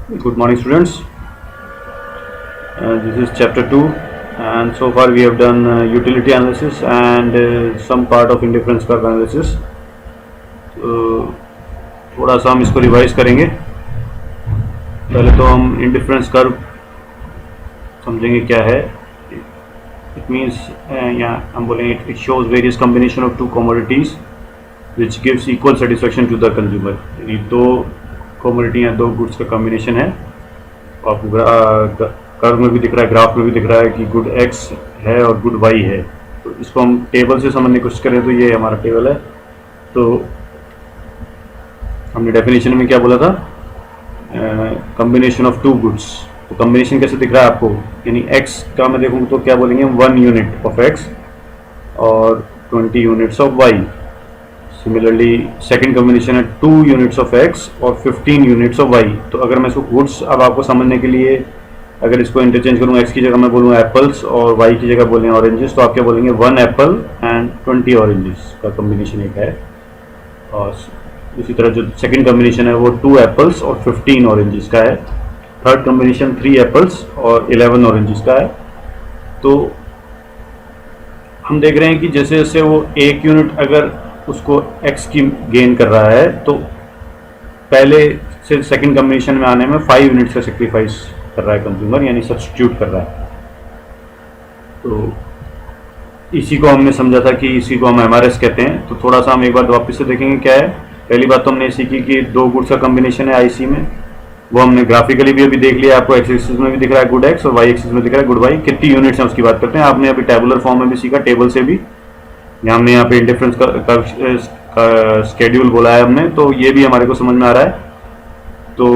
Good morning, students. This is chapter 2, and so far we have done utility analysis and some part of indifference curve analysis. तो थोड़ा सा हम इसको revise करेंगे. पहले तो हम इंडिफरेंस कर्व समझेंगे क्या है. इट मीन्स यहाँ हम बोलेंगे it shows various combination of two commodities which gives equal satisfaction to the consumer. यानी दो कमोडिटी या दो गुड्स का कॉम्बिनेशन है. आपको कर्व में भी दिख रहा है, ग्राफ में भी दिख रहा है कि गुड एक्स है और गुड वाई है. तो इसको हम टेबल से समझने की कोशिश करें तो ये हमारा टेबल है. तो हमने डेफिनेशन में क्या बोला था, कॉम्बिनेशन ऑफ टू गुड्स. तो कॉम्बिनेशन कैसे दिख रहा है आपको, यानी एक्स का मैं देखूँ तो क्या बोलेंगे, 1 यूनिट ऑफ एक्स और 20 units of Y. Similarly second combination है 2 यूनिट्स ऑफ एक्स और 15 यूनिट्स ऑफ वाई. तो अगर मैं इसको गुड्स, अब आपको समझने के लिए अगर इसको इंटरचेंज करूँ, एक्स की जगह मैं बोलूँ एप्पल्स और वाई की जगह बोलें ऑरेंजेस, तो आप क्या बोलेंगे, 1 एप्पल एंड 20 ऑरेंजेस का कॉम्बिनेशन एक है. और इसी तरह जो सेकंड कॉम्बिनेशन है वो 2 एप्पल्स और 15 ऑरेंजेस का है. थर्ड कॉम्बिनेशन 3 एप्पल्स और 11 ऑरेंजेस का है. तो हम देख रहे हैं कि जैसे जैसे वो 1 यूनिट अगर उसको x की गेन कर रहा है तो पहले से सेकंड कॉम्बिनेशन में आने में 5 यूनिट्स का सेक्रीफाइस कर रहा है कंज्यूमर, यानी सब्स्टिट्यूट कर रहा है. तो इसी को हमने समझा था कि इसी को हम MRS कहते हैं. तो थोड़ा सा हम एक बार वापस से देखेंगे क्या है. पहली बात तो हमने सीखी कि दो गुड्स का कॉम्बिनेशन है IC में, वो हमने ग्राफिकली भी अभी देख लिया. आपको एक्स एक्सिस में भी दिख रहा है गुड एक्स और वाई एक्सिस में दिख रहा है गुड वाई. कितनी यूनिट्स हैं उसकी बात करते हैं. आपने अभी टेबुलर फॉर्म में भी सीखा, टेबल से भी. हमने यहाँ पे इंडिफरेंस का स्केड्यूल बोला है हमने, तो ये भी हमारे को समझ में आ रहा है. तो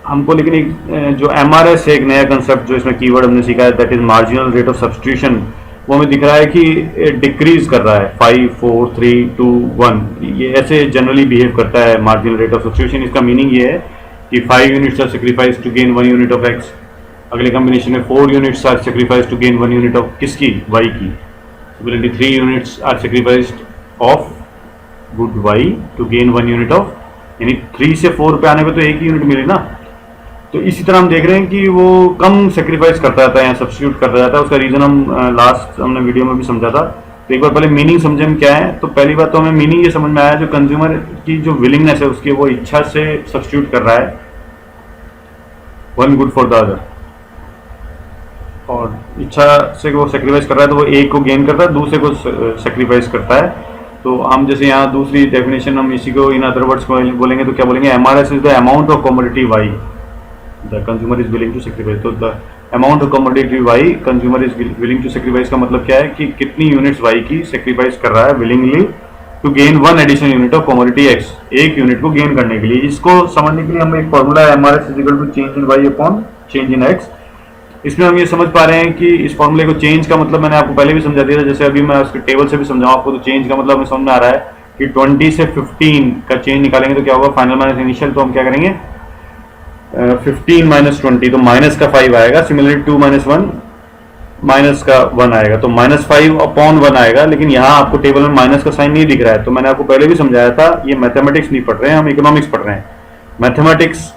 हमको लेकिन एक जो MRS है, एक नया कंसेप्ट जो इसमें कीवर्ड हमने सीखा है, that is marginal rate of substitution. वो हमें दिख रहा है कि डिक्रीज कर रहा है 5 4 3 2 1. ये ऐसे जनरली बिहेव करता है मार्जिनल रेट ऑफ सब्स्टिट्यूशन. इसका मीनिंग ये है कि 5 units are sacrifice to gain 1 unit of X. अगले कॉम्बिनेशन में 4 units are sacrifice to gain 1 unit of किसकी, वाई की. Similarly 3 units are sacrificed of good Y to gain 1 unit of, यानी 3 से 4 पे आने पे तो एक ही यूनिट मिले ना. तो इसी तरह हम देख रहे हैं कि वो कम सेक्रीफाइस करता जाता है या सब्स्टिट्यूट करता जाता है. उसका रीजन हम लास्ट हमने वीडियो में भी समझा था. तो एक बार पहले मीनिंग समझे हम क्या है. तो पहली बात तो हमें मीनिंग ये समझ में आया, जो कंज्यूमर की जो विलिंगनेस है उसकी, वो इच्छा से सब्स्टिट्यूट कर रहा है one good for the other, और इच्छा से वो सेक्रीफाइस कर रहा है तो वो एक को गेन करता है, दूसरे को सेक्रीफाइस करता है. तो हम जैसे यहाँ दूसरी डेफिनेशन हम इसी को इन अदर वर्ड्स बोलेंगे तो क्या बोलेंगे, MRS is the amount of commodity Y the consumer is willing to sacrifice. तो the amount of commodity Y consumer is willing to sacrifice का मतलब क्या है कि कितनी यूनिट्स वाई की सेक्रीफाइस कर रहा है willingly to gain 1 additional unit of commodity X, एक यूनिट को गेन करने के लिए. इसको समझने के लिए हम एक फॉर्मूला है MRS is equal to change in Y upon change in X. इसमें हम ये समझ पा रहे हैं कि इस फॉर्मूले को चेंज का मतलब मैंने आपको पहले भी समझा दिया था, जैसे अभी मैं उसके टेबल से भी समझाऊं आपको. तो चेंज का मतलब हमें समझ में आ रहा है कि 20 से 15 का चेंज निकालेंगे तो क्या होगा, फाइनल माइनस इनिशियल. तो हम क्या करेंगे, 15 माइनस 20 तो माइनस का 5 आएगा. सिमिलरली 2 माइनस 1 माइनस का 1 आएगा, तो -5 अपॉन 1 आएगा. लेकिन यहाँ आपको टेबल में माइनस का साइन नहीं दिख रहा है. तो मैंने आपको पहले भी समझाया था, ये मैथमेटिक्स नहीं पढ़ रहे हैं हम, इकोनॉमिक्स पढ़ रहे हैं. मैथमेटिक्स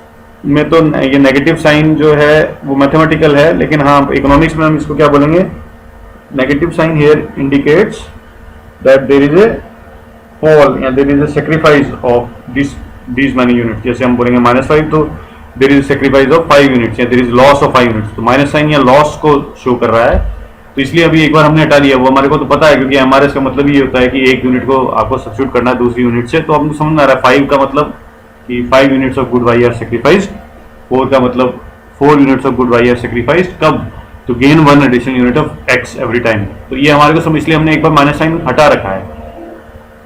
में तो ये नेगेटिव साइन जो है वो मैथमेटिकल है, लेकिन हाँ इकोनॉमिक्स में हम इसको क्या बोलेंगे, negative sign here indicates that there is a fall या there is a sacrifice of this many unit. जैसे हम बोलेंगे -5 तो there is sacrifice of 5 units या there is loss of 5 units. तो माइनस साइन या लॉस को शो कर रहा है. तो इसलिए अभी एक बार हमने हटा दिया, वो हमारे को तो पता है, क्योंकि MRS का मतलब ये होता है कि एक यूनिट को आपको सब्स्टिट्यूट करना है दूसरी यूनिट से. तो आपको समझ में आ रहा है 5 का मतलब कि 5 units of good Y are sacrificed. 4 का मतलब 4 units of good Y are sacrificed. कब, to gain 1 additional unit of X every time. तो ये हमारे को समझ, इसलिए हमने एक बार माइनस साइन हटा रखा है.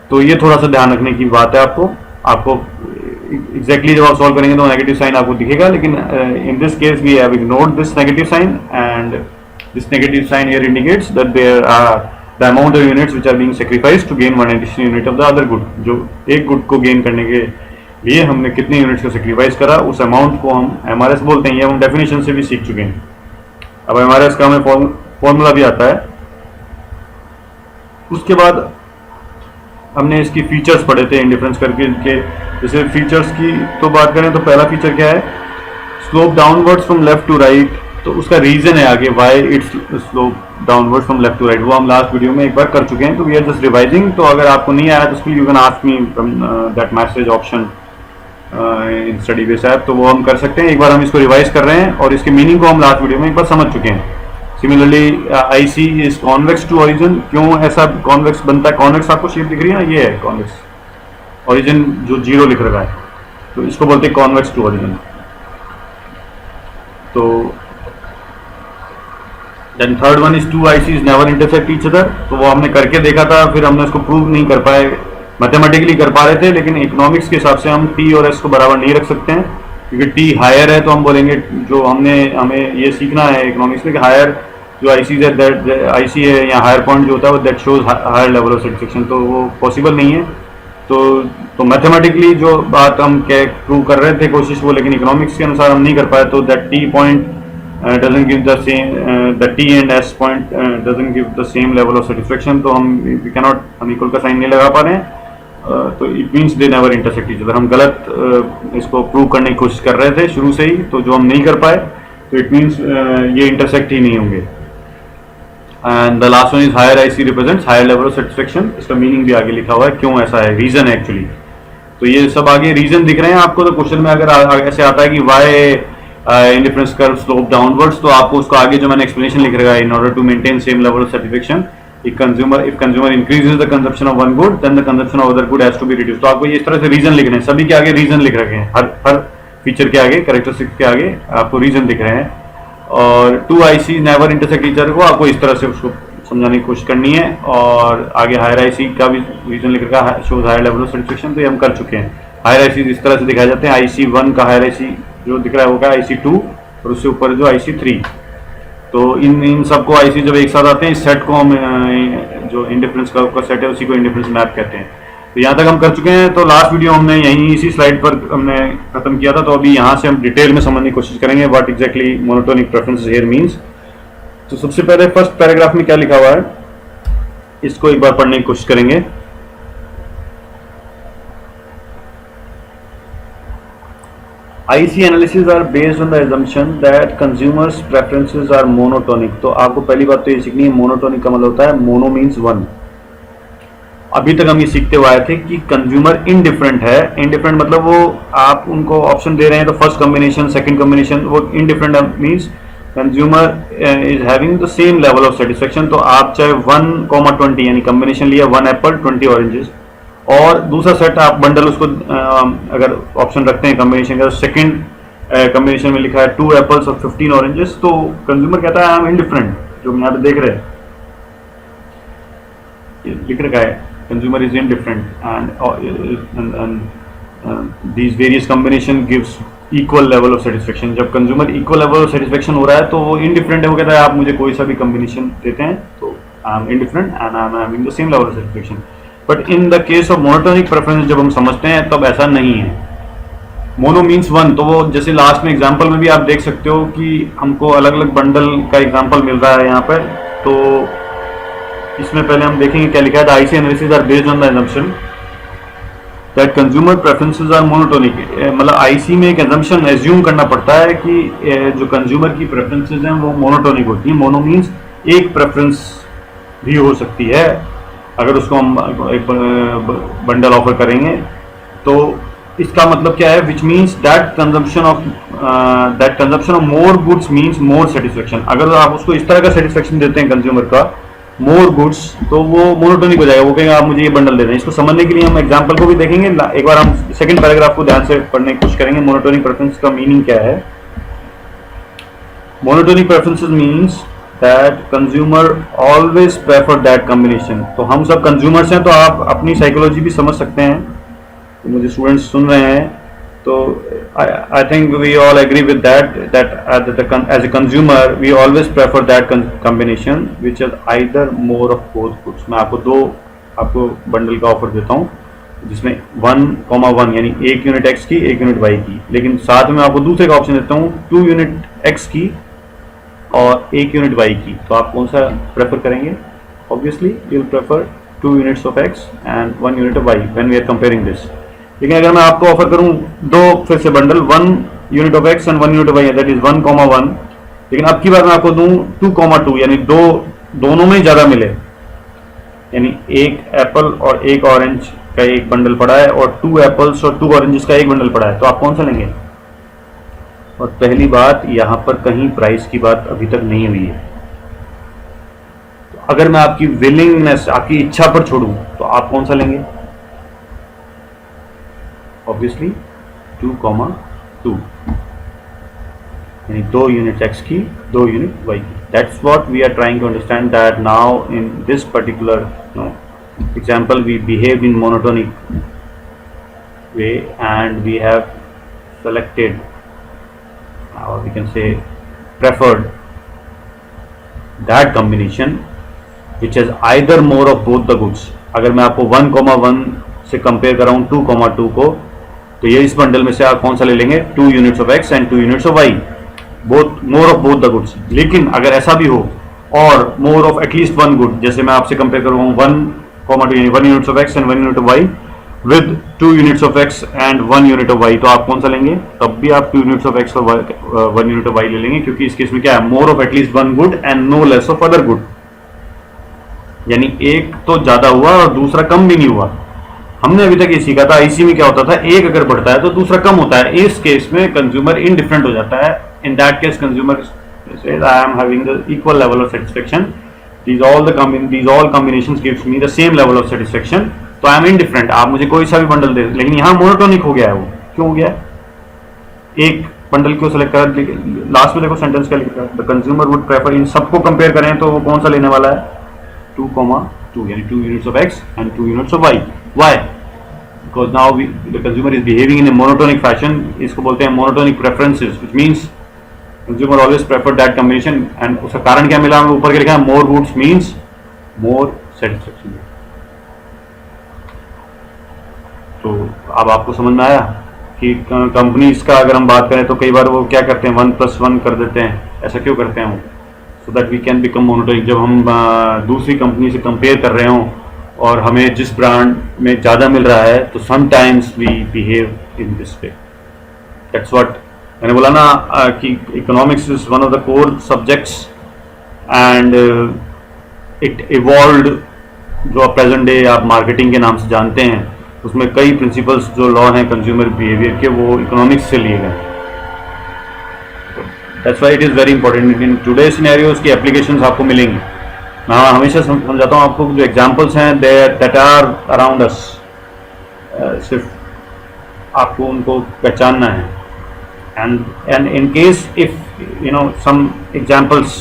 तो ये थोड़ा सा ध्यान रखने की बात है. आपको एग्जैक्टली जब आप सॉल्व करेंगे तो नेगेटिव साइन आपको दिखेगा, लेकिन in this case we have ignored this negative sign and this negative sign here indicates that there are the amount of units which are being sacrificed to gain 1 additional unit of the other good. जो एक good को gain करने के लिए हमने कितने units को sacrifice करा, उस अमाउंट को हम MRS बोलते हैं. ये हम डेफिनेशन से भी सीख चुके हैं. अब MRS का हमें फॉर्मूला भी आता है. उसके बाद हमने इसकी फीचर्स पढ़े थे इंडिफरेंस करके के। जैसे फीचर्स की तो बात करें तो पहला फीचर क्या है, slope downwards from left to right. तो उसका रीजन है आगे why it's slope downward from left to right, वो हम लास्ट वीडियो में एक बार कर चुके हैं, तो वी आर जस्ट रिवाइजिंग। तो अगर आपको नहीं आया तो you can ask me that message option in study base app, तो वो हम कर सकते हैं। एक बार हम इसको रिवाइज कर रहे हैं और इसके मीनिंग को हम लास्ट वीडियो में एक बार समझ चुके हैं। Similarly IC is convex to origin. क्यों ऐसा कॉन्वेक्स बनता है? कॉन्वेक्स आपको शेप दिख रही है ना, ये है कॉन्वेक्स। ओरिजिन जो 0 लिख रखा है तो इसको बोलते हैं कॉन्वेक्स टू ओरिजिन। तो then third one is two ICs never intersect each other. तो वो हमने करके देखा था, फिर हमने उसको प्रूव नहीं कर पाए। मैथमेटिकली कर पा रहे थे लेकिन इकोनॉमिक्स के हिसाब से हम टी और एस को बराबर नहीं रख सकते हैं, क्योंकि टी हायर है तो हम बोलेंगे, जो हमें ये सीखना है इकोनॉमिक्स में कि हायर जो आईसीज है, दैट आईसी है या हायर पॉइंट जो होता है वो that shows higher level of satisfaction, तो वो पॉसिबल नहीं है। तो मैथमेटिकली जो बात हम प्रूव कर रहे थे कोशिश वो, लेकिन इकोनॉमिक्स के अनुसार हम नहीं कर पाए। तो that T point doesn't give the same the T and S point doesn't give the same level of satisfaction। तो we cannot, हम इक्वल का साइन नहीं लगा पा रहे हैं, तो it means they never intersect each other. हम गलत इसको प्रूव करने की कोशिश कर रहे थे शुरू से ही, तो जो हम नहीं कर पाए तो इट मीन्स ये इंटरसेक्ट ही नहीं होंगे। And the last one is higher IC represents higher level of satisfaction. इसका मीनिंग भी आगे लिखा हुआ है क्यों ऐसा है, रीजन है एक्चुअली। तो ये सब आगे रीजन दिख रहे हैं आपको। तो क्वेश्चन में अगर ऐसे आता है कि why indifference curve slope downwards, तो आपको उसको आगे जो मैंने एक्सप्लेनेशन लिख रखा है, in order to maintain same level of satisfaction if consumer increases the consumption of one good then the consumption of other good has to be reduced. तो आपको ये इस तरह से रीजन लिख रहे हैं, सभी के आगे रीजन लिख रखे हैं, हर फीचर के आगे, कैरेक्टरिस्टिक के आगे आपको रीजन दिख रहे हैं। और two IC never intersect each other को आपको इस तरह से उसको समझाने की कोशिश करनी है। और आगे हायर आईसी का भी रीजन लिख रखा है, shows higher level of satisfaction, तो ये हम कर चुके हैं। हायर आईसी इस तरह से दिखाए जाते हैं, आईसी 1 का हायर आईसी जो दिख रहा है होगा आईसी 2 और उससे ऊपर जो आईसी 3। तो इन सबको आईसी जब एक साथ आते हैं, इस सेट को हम जो इंडिफरेंस का सेट है उसी को इंडिफरेंस मैप कहते हैं। तो यहाँ तक हम कर चुके हैं। तो लास्ट वीडियो हमने यहीं इसी स्लाइड पर हमने खत्म किया था, तो अभी यहाँ से हम डिटेल में समझने की कोशिश करेंगे what exactly monotonic preferences here means. तो सबसे पहले फर्स्ट पैराग्राफ में क्या लिखा हुआ है इसको एक बार पढ़ने की कोशिश करेंगे। IC analysis are based on the assumption that consumers preferences are monotonic। तो आपको पहली बात तो ये सीखनी है, मोनोटोनिक का मतलब होता है मोनो मीन्स वन। अभी तक हम ये सीखते हुए आए थे कि कंज्यूमर इनडिफरेंट है। इनडिफरेंट मतलब वो आप उनको ऑप्शन दे रहे हैं तो फर्स्ट कॉम्बिनेशन सेकंड कॉम्बिनेशन, वो indifferent means consumer is having the same level of satisfaction. तो आप चाहे 1,20 यानी कॉम्बिनेशन लिया 1 एप्पल 20 ऑरेंजेस, और दूसरा सेट आप बंडल उसको अगर ऑप्शन रखते हैं कॉम्बिनेशन का, सेकंड कॉम्बिनेशन में लिखा है 2 एप्पल्स और 15 ऑरेंजेस, तो कंज्यूमर कहता है आई एम इनडिफरेंट। जो हम यहाँ पे देख रहे हैं लिख रखा है consumer is indifferent and these various combination gives equal level of satisfaction. जब consumer equal level of satisfaction हो रहा है तो वो इनडिफरेंट है, वो कहता है आप मुझे कोई सा भी कॉम्बिनेशन देते हैं तो I am indifferent and I am having the same level of satisfaction. But in the case of monotonic preference जब हम समझते हैं तब ऐसा नहीं है। मोनो मीन्स वन, तो वो जैसे लास्ट में एग्जांपल में भी आप देख सकते हो कि हमको अलग अलग बंडल का एग्जांपल मिल रहा है यहाँ पर। तो इसमें पहले हम देखेंगे क्या लिखा है, the IC analysis are based on the assumption that consumer preferences are monotonic. मतलब आईसी में एक assumption एज्यूम करना पड़ता है कि जो कंज्यूमर की प्रेफरेंसेस हैं वो मोनोटोनिक होती है। मोनो मीन्स एक प्रेफरेंस भी हो सकती है अगर उसको हम एक बंडल ऑफर करेंगे। तो इसका मतलब क्या है, which means that consumption of more goods means more satisfaction. अगर आप उसको इस तरह का सेटिस्फेक्शन देते हैं कंज्यूमर का मोर गुड्स, तो वो मोनोटोनिक हो जाएगा, वो कहेगा आप मुझे ये बंडल दे दें। इसको समझने के लिए हम एग्जांपल को भी देखेंगे। एक बार हम सेकंड पैराग्राफ को ध्यान से पढ़ने की कोशिश करेंगे। मोनोटोनिक प्रेफरेंस का मीनिंग क्या है। Monotonic preferences means that consumer always prefer that combination। तो हम सब कंज्यूमर्स हैं तो आप अपनी साइकोलॉजी भी समझ सकते हैं। तो मुझे स्टूडेंट्स सुन रहे हैं तो I think we all agree with that as a consumer we always prefer that combination which is either more of both goods। मैं आपको बंडल का ऑफर देता हूँ जिसमें 1,1 यानी 1 यूनिट एक्स की 1 यूनिट वाई की, लेकिन साथ में आपको दूसरे का ऑप्शन देता हूँ 2 यूनिट एक्स की और 1 यूनिट वाई की। तो आप कौन सा प्रेफर करेंगे? Obviously you will prefer 2 units of x and 1 unit of y when we are comparing this. लेकिन अगर मैं आपको ऑफर करूं दो फिर से bundle, 1 unit of x and 1 unit of y, that is 1,1, लेकिन अब की बार मैं आपको दूं 2,2, यानी दोनों में ज्यादा मिले, यानी एक एप्पल और एक ऑरेंज का एक बंडल पड़ा है और 2 एप्पल्स और 2 ऑरेंजेस का एक बंडल पड़ा है, तो आप कौन सा लेंगे? और पहली बात, यहां पर कहीं प्राइस की बात अभी तक नहीं हुई है। तो अगर मैं आपकी विलिंगनेस, आपकी इच्छा पर छोड़ूं तो आप कौन सा लेंगे? ऑब्वियसली 2,2, यानी 2 यूनिट x की, 2 यूनिट y की। That's what we are trying to understand, that now in this particular example we behaved in monotonic way and we have selected, or we can say preferred, that combination which has either more of both the goods। अगर मैं आपको 1,1 से compare कर रहा हूँ 2,2 को, तो ये इस बंडल में से आप कौन सा ले लेंगे? 2 units of x and 2 units of y, both more of both the goods. लेकिन अगर ऐसा भी हो और मोर ऑफ एटलीस्ट वन गुड, जैसे मैं आपसे कंपेयर करूँ 1,2 यानी 1 units of x and 1 unit of y with 2 units of x and 1 unit of y, तो आप कौन सा लेंगे? तब भी आप 2 यूनिट्स ऑफ x और 1 यूनिट ऑफ y ले लेंगे, क्योंकि इस केस में क्या है? More of at least one good and no less of other good, यानी एक तो ज्यादा हुआ और दूसरा कम भी नहीं हुआ। हमने अभी तक ये सीखा था आईसी में क्या होता था, एक अगर बढ़ता है तो दूसरा कम होता है। इस केस में कंज्यूमर इनडिफरेंट हो जाता है। In that case consumer says I am having the equal level of satisfaction, these all combinations gives me the same level of satisfaction, तो I am indifferent, आप मुझे कोई सा भी बंडल दे। लेकिन यहाँ मोनोटोनिक हो गया है। वो क्यों हो गया है? एक बंडल क्यों सेलेक्ट करा? लास्ट में देखो सेंटेंस क्या लिखा है, द कंज्यूमर वुड प्रेफर, इन सबको कंपेयर करें तो वो कौन सा लेने वाला है? 2,2, यानी 2 units of x and 2 units of y। Why? Because now the consumer is behaving in a monotonic fashion, इसको बोलते हैं monotonic preferences, which means consumer always prefer that combination, and उसका कारण क्या मिला? हमें ऊपर के लिखा है more goods means more satisfaction। तो अब आपको समझ में आया कि कंपनीज का अगर हम बात करें तो कई बार वो क्या करते हैं, 1+1 कर देते हैं। ऐसा क्यों करते हैं वो? So that we can become monotonic. जब हम दूसरी कंपनी से कंपेयर कर रहे हों और हमें जिस ब्रांड में ज़्यादा मिल रहा है, तो sometimes we behave in this way. That's what मैंने बोला ना कि economics is one of the core subjects and it evolved, जो आप प्रेजेंट डे आप मार्केटिंग के नाम से जानते हैं, उसमें कई प्रिंसिपल्स जो लॉ हैं कंज्यूमर बिहेवियर के, वो इकोनॉमिक्स से लिए गए। That's why it is very important. In today scenarios की एप्लीकेशंस आपको मिलेंगी। मैं हमेशा समझाता हूँ आपको, जो एग्जांपल्स हैं दैट आर अराउंड अस, सिर्फ आपको उनको पहचानना है। and in case if you know some examples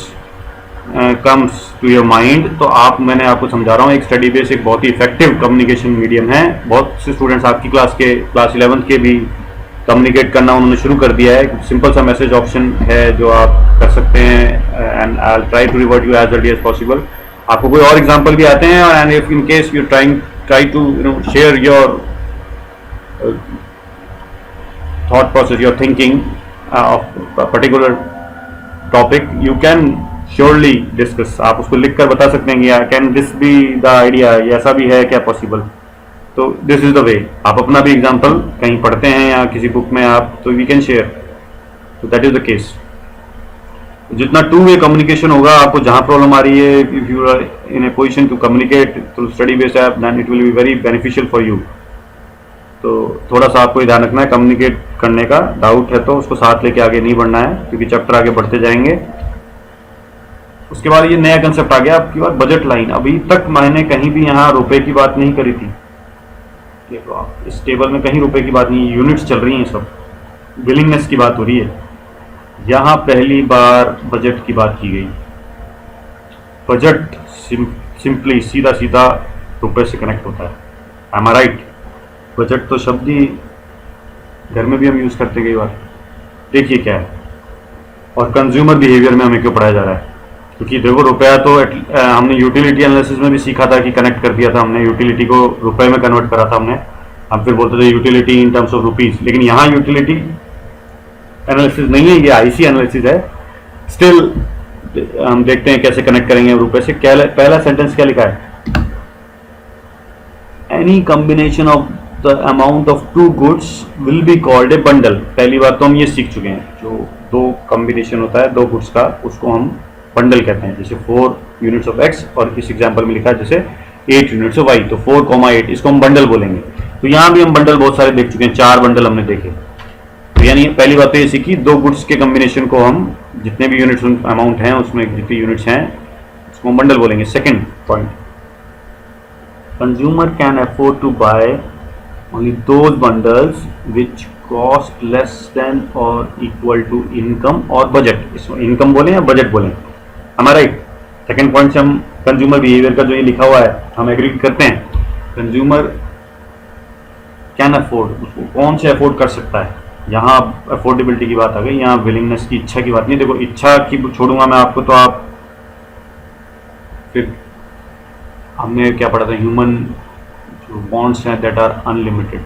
comes to your mind, तो आप, मैंने आपको समझा रहा हूँ, एक स्टडी बेस एक बहुत ही इफेक्टिव कम्युनिकेशन मीडियम है। बहुत से स्टूडेंट्स आपकी क्लास 11th के भी कम्युनिकेट करना उन्होंने शुरू कर दिया है। सिंपल सा मैसेज ऑप्शन है जो आप कर सकते हैं, and I will try to revert you as early as possible. आपको कोई और एग्जांपल भी आते हैं, and if in case you try to share your thought process, your thinking of a particular topic, you can surely discuss। आप उसको लिख कर बता सकते हैं कि can this be the idea, ये ऐसा भी है क्या पॉसिबल? तो this is the way। आप अपना भी एग्जाम्पल कहीं पढ़ते हैं या किसी बुक में आप, तो we can share, so that is the case। जितना टू वे कम्युनिकेशन होगा, आपको जहाँ प्रॉब्लम आ रही है, if you are in a position to communicate through study based app, then it will be very beneficial for you। तो थोड़ा सा आपको ध्यान रखना है, कम्युनिकेट करने का। डाउट है तो उसको साथ लेके आगे नहीं बढ़ना है, क्योंकि चैप्टर आगे बढ़ते जाएंगे। उसके बाद ये नया कंसेप्ट आ गया आपकी बात, बजट लाइन। अभी तक मैंने कहीं भी यहाँ रुपए की बात नहीं करी थी। देखो आप इस टेबल में कहीं रुपए की बात नहीं, यूनिट्स चल रही हैं, सब विलिंगनेस की बात हो रही है। यहाँ पहली बार बजट की बात की गई। बजट सिंपली सीधा सीधा रुपए से कनेक्ट होता है। एम आई राइट? बजट तो शब्द ही घर में भी हम यूज करते कई बार। देखिए क्या है, और कंज्यूमर बिहेवियर में हमें क्यों पढ़ाया जा रहा है, क्योंकि देखो रुपया तो हमने यूटिलिटी एनालिसिस में भी सीखा था कि कनेक्ट कर दिया था हमने, यूटिलिटी को रुपए में कन्वर्ट करा था हमने। हम फिर बोलते थे utility in terms of rupees, लेकिन यहाँ यूटिलिटी एनालिसिस नहीं है, ये आईसी एनालिसिस है। स्टिल हम देखते हैं कैसे कनेक्ट करेंगे रुपए से। क्या पहला सेंटेंस क्या लिखा है? Any combination of the amount of two goods will be called a bundle. पहली बात तो हम ये सीख चुके हैं, जो दो कॉम्बिनेशन होता है दो गुड्स का उसको हम बंडल कहते हैं। जैसे 4 यूनिट्स ऑफ एक्स और इस एग्जाम्पल में लिखा है जैसे 8 यूनिट्स ऑफ वाई, तो 4,8 इसको हम बंडल बोलेंगे। तो यहाँ भी हम बंडल बहुत सारे देख चुके हैं, 4 बंडल हमने देखे। तो यानी पहली बात तो ये सीखी, दो गुड्स के कॉम्बिनेशन को हम जितने भी यूनिट्स अमाउंट हैं उसमें जितनी यूनिट्स हैं उसको हम बंडल बोलेंगे। Second point, consumer can afford to buy only those bundles which cost less than और इक्वल टू इनकम और बजट। इसको इनकम बोले या बजट बोले, हमारा राइट। सेकेंड पॉइंट से हम कंज्यूमर बिहेवियर का जो ये लिखा हुआ है हम एग्री करते हैं। कंज्यूमर कैन अफोर्ड, उसको कौन से अफोर्ड कर सकता है, यहाँ अफोर्डेबिलिटी की बात आ गई, यहाँ विलिंगनेस की, इच्छा की बात नहीं। देखो इच्छा की छोड़ूंगा मैं आपको, तो आप फिर हमने क्या पढ़ा था, ह्यूमन जो वांट्स हैं that are unlimited,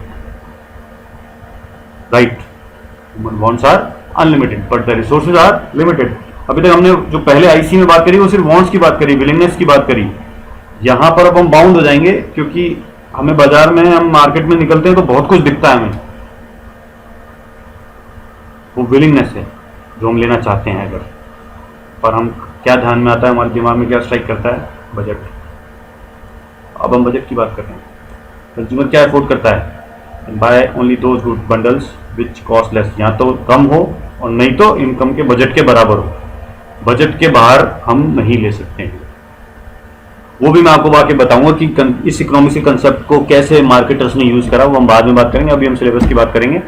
right. Human wants are unlimited but the resources are limited. अभी तक हमने जो पहले आईसी में बात करी वो सिर्फ वांट्स की बात करी, विलिंगनेस की बात करी। यहां पर अब हम बाउंड हो जाएंगे, क्योंकि हमें बाजार में, हम मार्केट में निकलते हैं तो बहुत कुछ दिखता है हमें, वो विलिंगनेस है जो हम लेना चाहते हैं अगर, पर हम क्या ध्यान में आता है, हमारे दिमाग में क्या स्ट्राइक करता है, बजट। अब हम बजट की बात कर रहे हैं। कंज्यूमर क्या अफोर्ड करता है, buy only those good bundles which cost less, या तो कम हो और नहीं तो इनकम के बजट के बराबर हो। बजट के बाहर हम नहीं ले सकते हैं। वो भी मैं आपको आके बताऊंगा कि इस इकोनॉमिक्स के कंसेप्ट को कैसे मार्केटर्स ने यूज करा, वो हम बाद में बात करेंगे। अभी हम सिलेबस की बात करेंगे।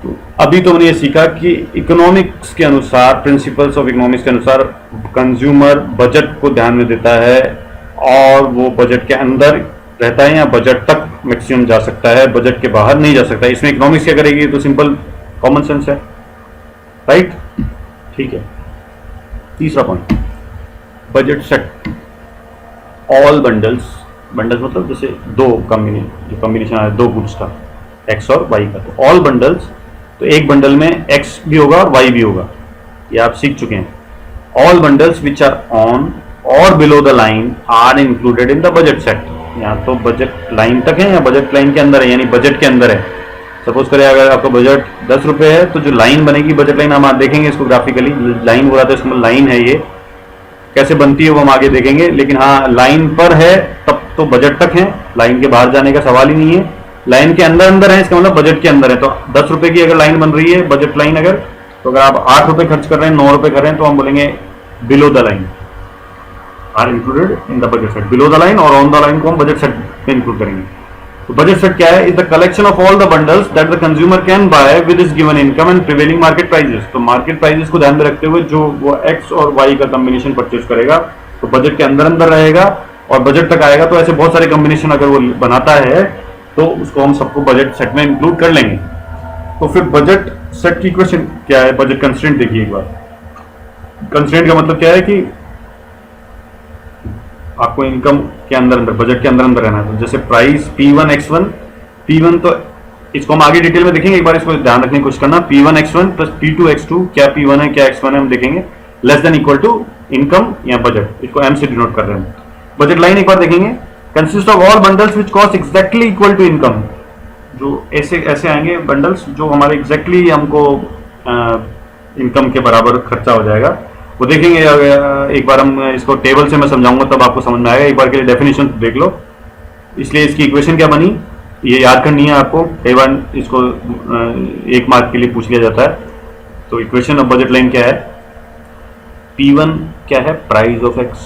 तो अभी तो हमने ये सीखा कि इकोनॉमिक्स के अनुसार, प्रिंसिपल्स ऑफ इकोनॉमिक्स के अनुसार कंज्यूमर बजट को ध्यान में देता है और वो बजट के अंदर रहता है या बजट तक मैक्सिमम जा सकता है, बजट के बाहर नहीं जा सकता। इसमें इकोनॉमिक्स क्या करेगी, तो सिंपल कॉमन सेंस है, राइट। ठीक है। तीसरा point, budget set all bundles. Bundles मतलब जैसे दो कॉम्बिनेशन है दो गुड्स का, एक्स और वाई का, तो ऑल बंडल्स, तो एक बंडल में एक्स भी होगा और वाई भी होगा, ये आप सीख चुके हैं। All bundles which are on or below the line are included in the budget set. या तो बजट लाइन तक है या बजट लाइन के अंदर है, यानी बजट के अंदर है। सपोज करें अगर आपका बजट 10 रुपए है तो जो लाइन बनेगी बजट लाइन, हम देखेंगे इसको ग्राफिकली, लाइन बोला था इसमें, लाइन है ये कैसे बनती है वो हम आगे देखेंगे। लेकिन हाँ, लाइन पर है तब तो बजट तक है, लाइन के बाहर जाने का सवाल ही नहीं है। लाइन के अंदर अंदर है, इसका मतलब बजट के अंदर है। तो 10 रुपए की अगर लाइन बन रही है बजट लाइन, अगर तो अगर आप 8 रुपए खर्च कर रहे हैं, 9 रुपए कर रहे हैं, तो हम बोलेंगे below the line are included in the budget set. Below the line और ऑन द लाइन को हम बजट सेट में इंक्लूड करेंगे। तो बजट सेट क्या है, is the collection of all the bundles that the consumer can buy with his given income and prevailing market prices. तो market prices को ध्यान में रखते हुए जो वो एक्स और वाई का कॉम्बिनेशन परचेज करेगा तो बजट के अंदर अंदर रहेगा और बजट तक आएगा। तो ऐसे बहुत सारे कॉम्बिनेशन अगर वो बनाता है तो उसको हम सबको बजट सेट में इंक्लूड कर लेंगे। तो फिर बजट सेट की इक्वेशन क्या है, बजट कंस्ट्रेंट देखिए एक बार। कंस्ट्रेंट का मतलब क्या है कि आपको इनकम के अंदर अंदर, बजट के अंदर अंदर रहना है। तो जैसे प्राइस P1 X1, P1 तो इसको हम आगे डिटेल में देखेंगे, एक बार इसको ध्यान रखने की कोशिश करना। P1 X1 plus P2 X2, क्या P1 है क्या X1 है हम देखेंगे, less than equal to income या बजट, इसको M से डिनोट कर रहे हैं। बजट लाइन एक बार देखेंगे, consist of all bundles which cost exactly equal to income. जो ऐसे आएंगे बंडल्स जो हमारे एग्जैक्टली हमको इनकम के बराबर खर्चा हो जाएगा, वो देखेंगे। एक बार हम इसको टेबल से मैं समझाऊंगा तब आपको समझ में आएगा। एक बार के लिए डेफिनेशन देख लो। इसलिए इसकी इक्वेशन क्या बनी ये याद करनी है आपको, कई बार इसको 1 मार्क के लिए पूछ लिया जाता है। तो इक्वेशन ऑफ बजट लाइन क्या है, P1 क्या है, प्राइस ऑफ एक्स,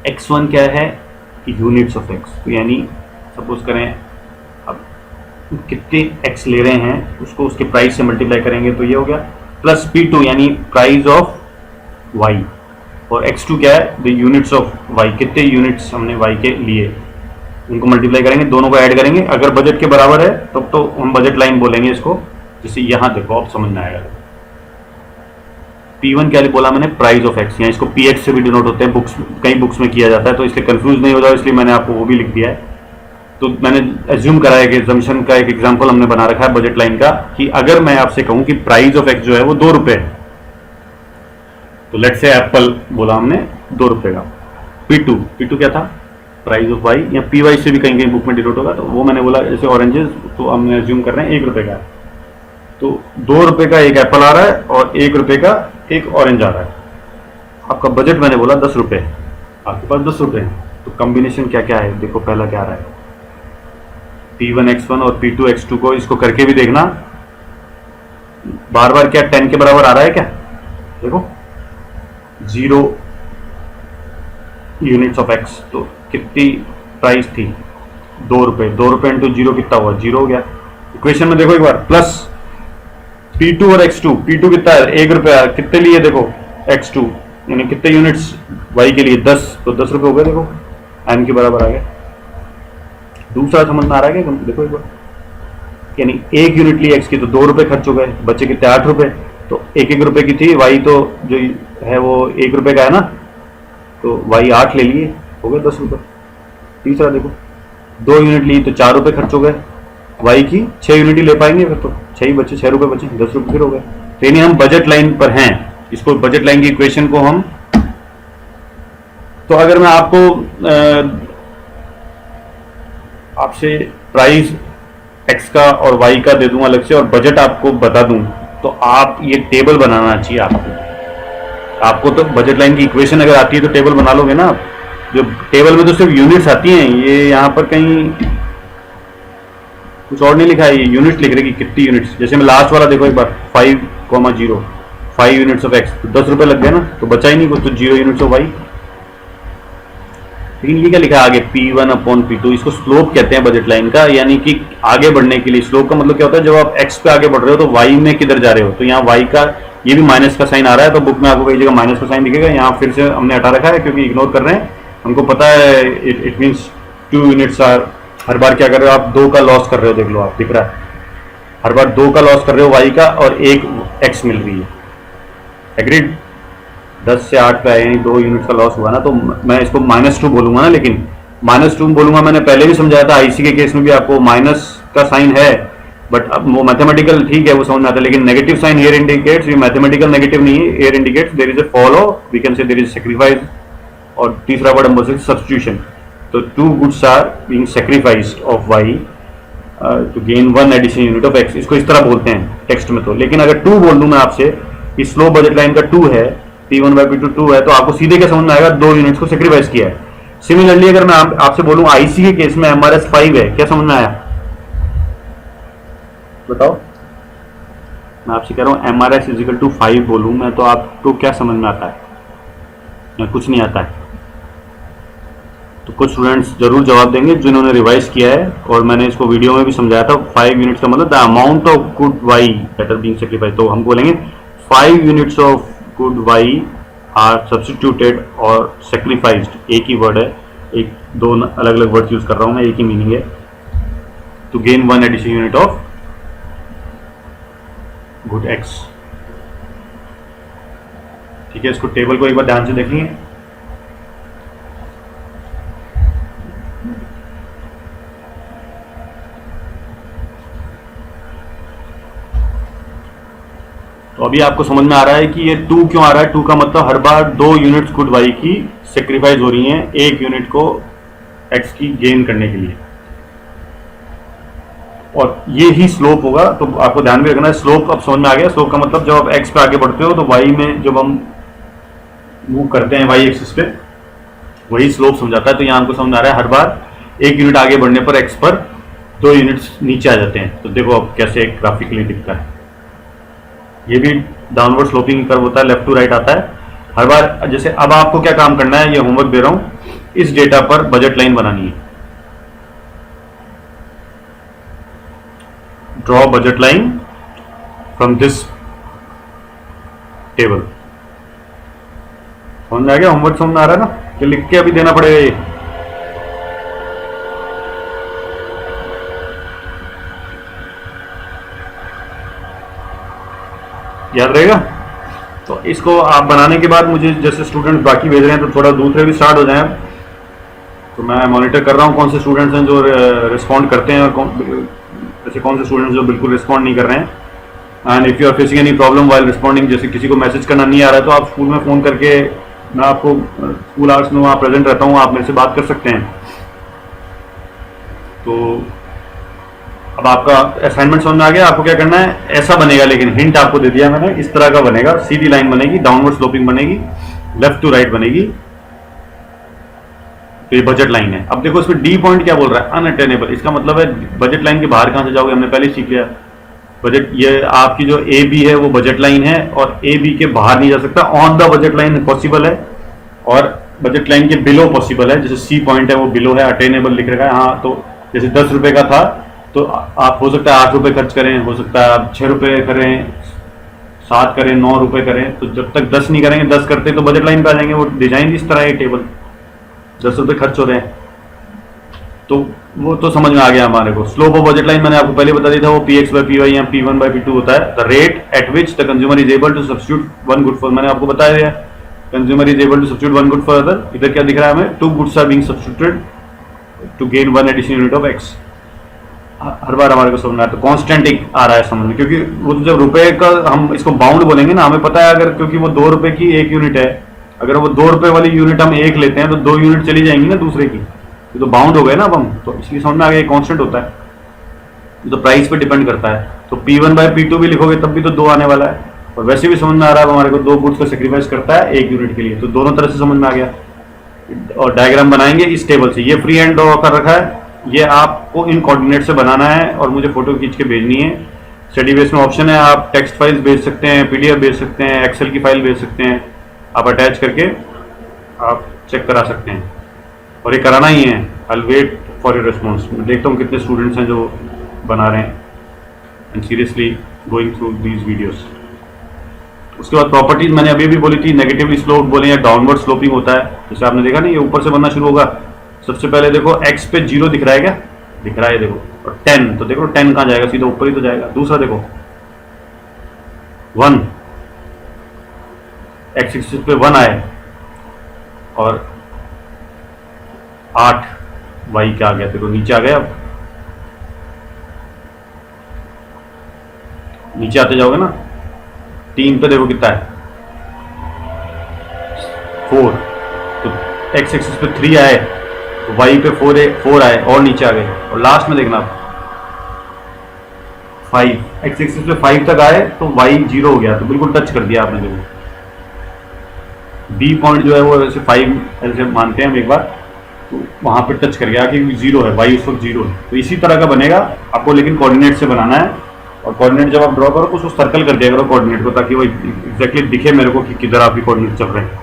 X1 क्या है, यूनिट्स ऑफ एक्स। तो यानी सपोज करें अब कितने एक्स ले रहे हैं उसको उसके प्राइस से मल्टीप्लाई करेंगे तो ये हो गया, प्लस P2 यानी प्राइस ऑफ y, और X2 क्या है, द यूनिट्स ऑफ y, कितने यूनिट्स हमने y के लिए, उनको मल्टीप्लाई करेंगे, दोनों को ऐड करेंगे। अगर बजट के बराबर है तब तो हम बजट लाइन बोलेंगे इसको। जैसे यहां देखो आप समझ में आएगा। P1 क्या बोला मैंने, प्राइस ऑफ x, या इसको PX से भी डिनोट होते हैं, बुक्स कई बुक्स में किया जाता है, तो इसलिए कंफ्यूज नहीं हो जाओ, इसलिए मैंने आपको वो भी लिख दिया है। तो मैंने एज्यूम करा है कि एग्जम्पशन का एक एग्जांपल हमने बना रखा है बजट लाइन का, कि अगर मैं आपसे कहूं कि प्राइस ऑफ एक्स जो है वो 2 रुपए है, तो लेट्स से एप्पल बोला हमने 2 रुपए का। P2 क्या था, प्राइस ऑफ वाई, या पी वाई से भी कहीं कहीं बुक में डिनोट होगा, तो वो मैंने बोला जैसे ऑरेंजेस, तो हम एज्यूम कर रहे हैं 1 रुपए का, तो 2 रुपए का एक एप्पल आ रहा है और 1 रुपए का एक ऑरेंज आ रहा है। आपका बजट मैंने बोला 10 रुपए, आपके पास 10 रुपए हैं, तो कॉम्बिनेशन क्या क्या है देखो। पहला क्या आ रहा है, P1X1 और P2X2 को इसको करके भी देखना, बार बार क्या 10 के बराबर आ रहा है क्या, देखो 0 यूनिट्स ऑफ एक्स, तो कितनी प्राइस थी 2 रुपए, 2 रुपए इंटू 0 कितना हुआ, 0 हो गया। इक्वेशन में देखो एक बार, प्लस P2 और X2, P2 कितना है 1 रुपया, कितने लिए देखो X2 यानी कितने यूनिट्स Y के लिए 10, तो 10 रुपए हो गए, देखो M के बराबर आ गया। दूसरा समझ में आ रहा है क्या, देखो एक बार, यानी 1 यूनिट ली X की तो 2 रुपए खर्च हो गए, बच्चे कितने 8 रुपए, तो 1 रुपए की थी Y, तो जो है वो 1 रुपए का है ना, तो Y 8 ले लिए, हो गए 10 रुपए। तीसरा देखो 2 यूनिट ली तो 4 रुपए खर्च हो गए, Y की 6 यूनिट ही ले पाएंगे फिर, तो 6 ही बचे, 6 रुपए बचे, 10 रुपए फिर हो गए। तो यानी हम बजट लाइन पर हैं, इसको बजट लाइन की इक्वेशन को हम, तो अगर मैं आपको आपसे प्राइस एक्स का और वाई का दे दूं अलग से और बजट आपको बता दूं, तो आप ये टेबल बनाना चाहिए आपको तो बजट लाइन की इक्वेशन अगर आती है तो टेबल बना लोगे ना आप। जो टेबल में तो सिर्फ यूनिट्स आती हैं, ये यहाँ पर कहीं कुछ और नहीं लिखा है, ये यूनिट्स लिख रहे कि कितनी यूनिट्स। जैसे मैं लास्ट वाला देखो एक बार 5,0 5 यूनिट्स ऑफ एक्स, तो 10 रुपए लग गए ना, तो बचा ही नहीं कुछ, तो 0 यूनिट्स ऑफ वाई। लेकिन ये क्या लिखा है आगे, P1/P2, इसको स्लोप कहते हैं बजट लाइन का, यानी कि आगे बढ़ने के लिए। स्लोप का मतलब क्या होता है, जब आप एक्स पे आगे बढ़ रहे हो तो वाई में किधर जा रहे हो, तो यहाँ वाई का ये भी माइनस का साइन आ रहा है, तो बुक में आपको कई जगह माइनस का साइन दिखेगा, यहाँ फिर से हमने हटा रखा है क्योंकि इग्नोर कर रहे हैं, हमको पता है इट मीन्स 2 यूनिट्स आर। हर बार क्या कर रहे हो आप, 2 का लॉस कर रहे हो, देख लो आप, दिख रहा है हर बार 2 का लॉस कर रहे हो वाई का, और 1 एक्स मिल रही है। एग्रीड, 10 से 8 पे आए, यानी 2 यूनिट का लॉस हुआ ना, तो मैं इसको -2 बोलूंगा ना, लेकिन -2 बोलूंगा। मैंने पहले भी समझाया था, आईसी के केस में भी आपको माइनस का साइन है, बट अब वो मैथमेटिकल ठीक है, वो समझ में आता है, लेकिन नेगेटिव साइन हियर इंडिकेट्स, ये मैथमेटिकल नेगेटिव नहीं है, here indicates there is a fall, we can say there is sacrifice, और तीसरा वर्ड हम बोल सकते सब्स्टिट्यूशन। तो 2 goods are being sacrificed of Y to gain 1 additional unit of X, इसको इस तरह बोलते हैं टेक्स्ट में। तो लेकिन अगर 2 बोल दूं मैं आपसे कि स्लो बजट लाइन का 2 है, P1/P2 2 है, तो आपको सीधे क्या समझ में आएगा, 2 यूनिट्स को सेक्रीफाइस किया है। सिमिलरली अगर मैं आपसे बोलूं आईसी के केस में MRS 5 है, क्या समझ में आया बताओ। मैं आपसे कह रहा हूं MRS = 5 बोलूं मैं, तो आपको क्या समझ में आता है, या कुछ नहीं आता है। तो कुछ स्टूडेंट्स जरूर जवाब देंगे जिन्होंने रिवाइज किया है, और मैंने इसको वीडियो में भी समझाया था। 5 यूनिट्स का मतलब the amount of good Y that are being sacrificed, तो हम बोलेंगे 5 units of good Y are substituted और सेक्रीफाइस्ड, एक ही वर्ड है, एक 2 अलग अलग वर्ड यूज कर रहा हूं मैं, एक ही मीनिंग है, to gain 1 additional unit of good X. ठीक है, इसको टेबल को एक बार ध्यान से देखेंगे। तो अभी आपको समझ में आ रहा है कि ये 2 क्यों आ रहा है। 2 का मतलब हर बार 2 यूनिट्स गुड वाई की सेक्रीफाइस हो रही हैं 1 यूनिट को एक्स की गेन करने के लिए, और ये ही स्लोप होगा। तो आपको ध्यान भी रखना है, स्लोप अब समझ में आ गया। स्लोप का मतलब जब आप एक्स पे आगे बढ़ते हो तो वाई में जब हम मूव करते हैं वाई एक्सिस पे, वही स्लोप समझाता है। तो यहाँ हमको समझ में आ रहा है हर बार 1 यूनिट आगे बढ़ने पर एक्स पर 2 यूनिट्स नीचे आ जाते हैं। तो देखो अब कैसे ग्राफिकली दिखता है, ये भी डाउनवर्ड स्लोपिंग कर्व होता है, लेफ्ट टू राइट आता है हर बार। जैसे अब आपको क्या काम करना है, ये होमवर्क दे रहा हूं, इस डेटा पर बजट लाइन बनानी है। Draw budget line from this table. समझ में आ गया, होमवर्क समझ में आ रहा है ना, कि लिख के अभी देना पड़ेगा ये। याद रहेगा। तो इसको आप बनाने के बाद मुझे जैसे स्टूडेंट बाकी भेज रहे हैं, तो थोड़ा दूसरे भी स्टार्ट हो जाएं। तो मैं मॉनिटर कर रहा हूँ कौन से स्टूडेंट्स हैं जो रिस्पॉन्ड करते हैं, और ऐसे कौन से स्टूडेंट्स जो बिल्कुल रिस्पॉन्ड नहीं कर रहे हैं। And if you are facing any problem while responding, जैसे किसी को मैसेज करना नहीं आ रहा है, तो आप स्कूल में फ़ोन करके, मैं आपको स्कूल आवर्स में वहाँ प्रेजेंट रहता हूँ, आप मेरे से बात कर सकते हैं। तो अब आपका असाइनमेंट समझ में आ गया। आपको क्या करना है, ऐसा बनेगा, लेकिन हिंट आपको दे दिया मैंने, इस तरह का बनेगा, सीधी लाइन बनेगी, डाउनवर्ड स्लोपिंग बनेगी, लेफ्ट टू राइट बनेगी। तो ये बजट लाइन है। अब देखो इसमें डी पॉइंट क्या बोल रहा है, अनअटेनेबल। इसका मतलब है बजट लाइन के बाहर कहां से जाओगे, हमने पहले सीख लिया। बजट, ये आपकी जो ए बी है वो बजट लाइन है, और ए बी के बाहर नहीं जा सकता। On the budget line possible है, और बजट लाइन के बिलो पॉसिबल है। जैसे सी पॉइंट है वो बिलो है, अटेनेबल लिख रखा है। हाँ, तो जैसे 10 रुपए का था तो आप हो सकता है 8 रुपए खर्च करें, हो सकता है आप 6 रुपए करें, 7 करें, 9 रुपए करें। तो जब तक 10 नहीं करेंगे, 10 करते तो बजट लाइन पे आ जाएंगे। वो डिजाइन इस तरह है टेबल, 10 रुपए खर्च हो रहे हैं, तो वो तो समझ में आ गया हमारे को। स्लोप ऑफ बजट लाइन मैंने आपको पहले बता दिया था, वो P X by P Y या P one by P two होता है। The rate at which the consumer is able to substitute one good for, मैंने आपको बताया दिया, consumer is able to substitute one good for other. इधर क्या दिख रहा है हमें, 2 goods are being substituted to gain 1 additional unit of X. हर बार हमारे को समझ में आता है, तो कांस्टेंट एक आ रहा है समझ में, क्योंकि वो जब रुपए का हम इसको बाउंड बोलेंगे ना, हमें पता है अगर, क्योंकि वो 2 रुपए की 1 यूनिट है, अगर वो 2 रुपए वाली यूनिट हम 1 लेते हैं तो 2 यूनिट चली जाएंगी ना दूसरे की, तो बाउंड हो गए ना अब हम, तो इसलिए समझ में आ गया कांस्टेंट होता है, तो प्राइस पे डिपेंड करता है। तो P1 बाय P2 भी लिखोगे तब भी तो 2 आने वाला है, और वैसे भी समझ में आ रहा है हमारे को 2 गुड्स का सेक्रीफाइस करता है 1 यूनिट के लिए, तो दोनों तरह से समझ में आ गया। और डायग्राम बनाएंगे इस टेबल से, ये फ्री हैंड ड्रॉ कर रखा है, ये आपको इन कोऑर्डिनेट से बनाना है और मुझे फोटो खींच के भेजनी है। स्टडी बेस में ऑप्शन है, आप टेक्स्ट फाइल्स भेज सकते हैं, पीडीएफ भेज सकते हैं, एक्सेल की फाइल भेज सकते हैं, आप अटैच करके आप चेक करा सकते हैं, और ये कराना ही है। I will wait for your response. मैं देखता हूँ कितने स्टूडेंट्स हैं जो बना रहे हैं and seriously going through these videos. उसके बाद प्रॉपर्टीज मैंने अभी भी बोली थी, नेगेटिवली स्लोप बोले या डाउनवर्ड स्लोपिंग होता है, जैसे आपने देखा ना, ये ऊपर से बनना शुरू होगा। सबसे पहले देखो x पे 0 दिख रहा है, क्या दिख रहा है, देखो, और 10, तो देखो 10 कहाँ जाएगा, सीधा ऊपर ही तो जाएगा। दूसरा देखो 1, x एक्सिस पे 1 आए, और 8 y क्या आ गया, देखो नीचे आ गया। अब नीचे आते जाओगे ना, 3 पे देखो कितना है, 4, तो x एक्सिस पे 3 आए, तो y पे 4 आए और नीचे आ गए, और लास्ट में देखना 5, x एक्सिस पे 5 तक आए तो y 0 हो गया, तो बिल्कुल टच कर दिया आपने। देखो b पॉइंट जो है वो ऐसे 5 ऐसे मानते हैं हम एक बार, तो वहां पे टच कर गया कि 0 है, y उस वक्त 0 है। तो इसी तरह का बनेगा आपको, लेकिन कोऑर्डिनेट से बनाना है, और कोऑर्डिनेट जब आप ड्रॉ करो तो उसको सर्कल कर दिया करो कोऑर्डिनेट को, ताकि वो एग्जैक्टली दिखे मेरे को कि किधर आपकी कोऑर्डिनेट चल रहे हैं।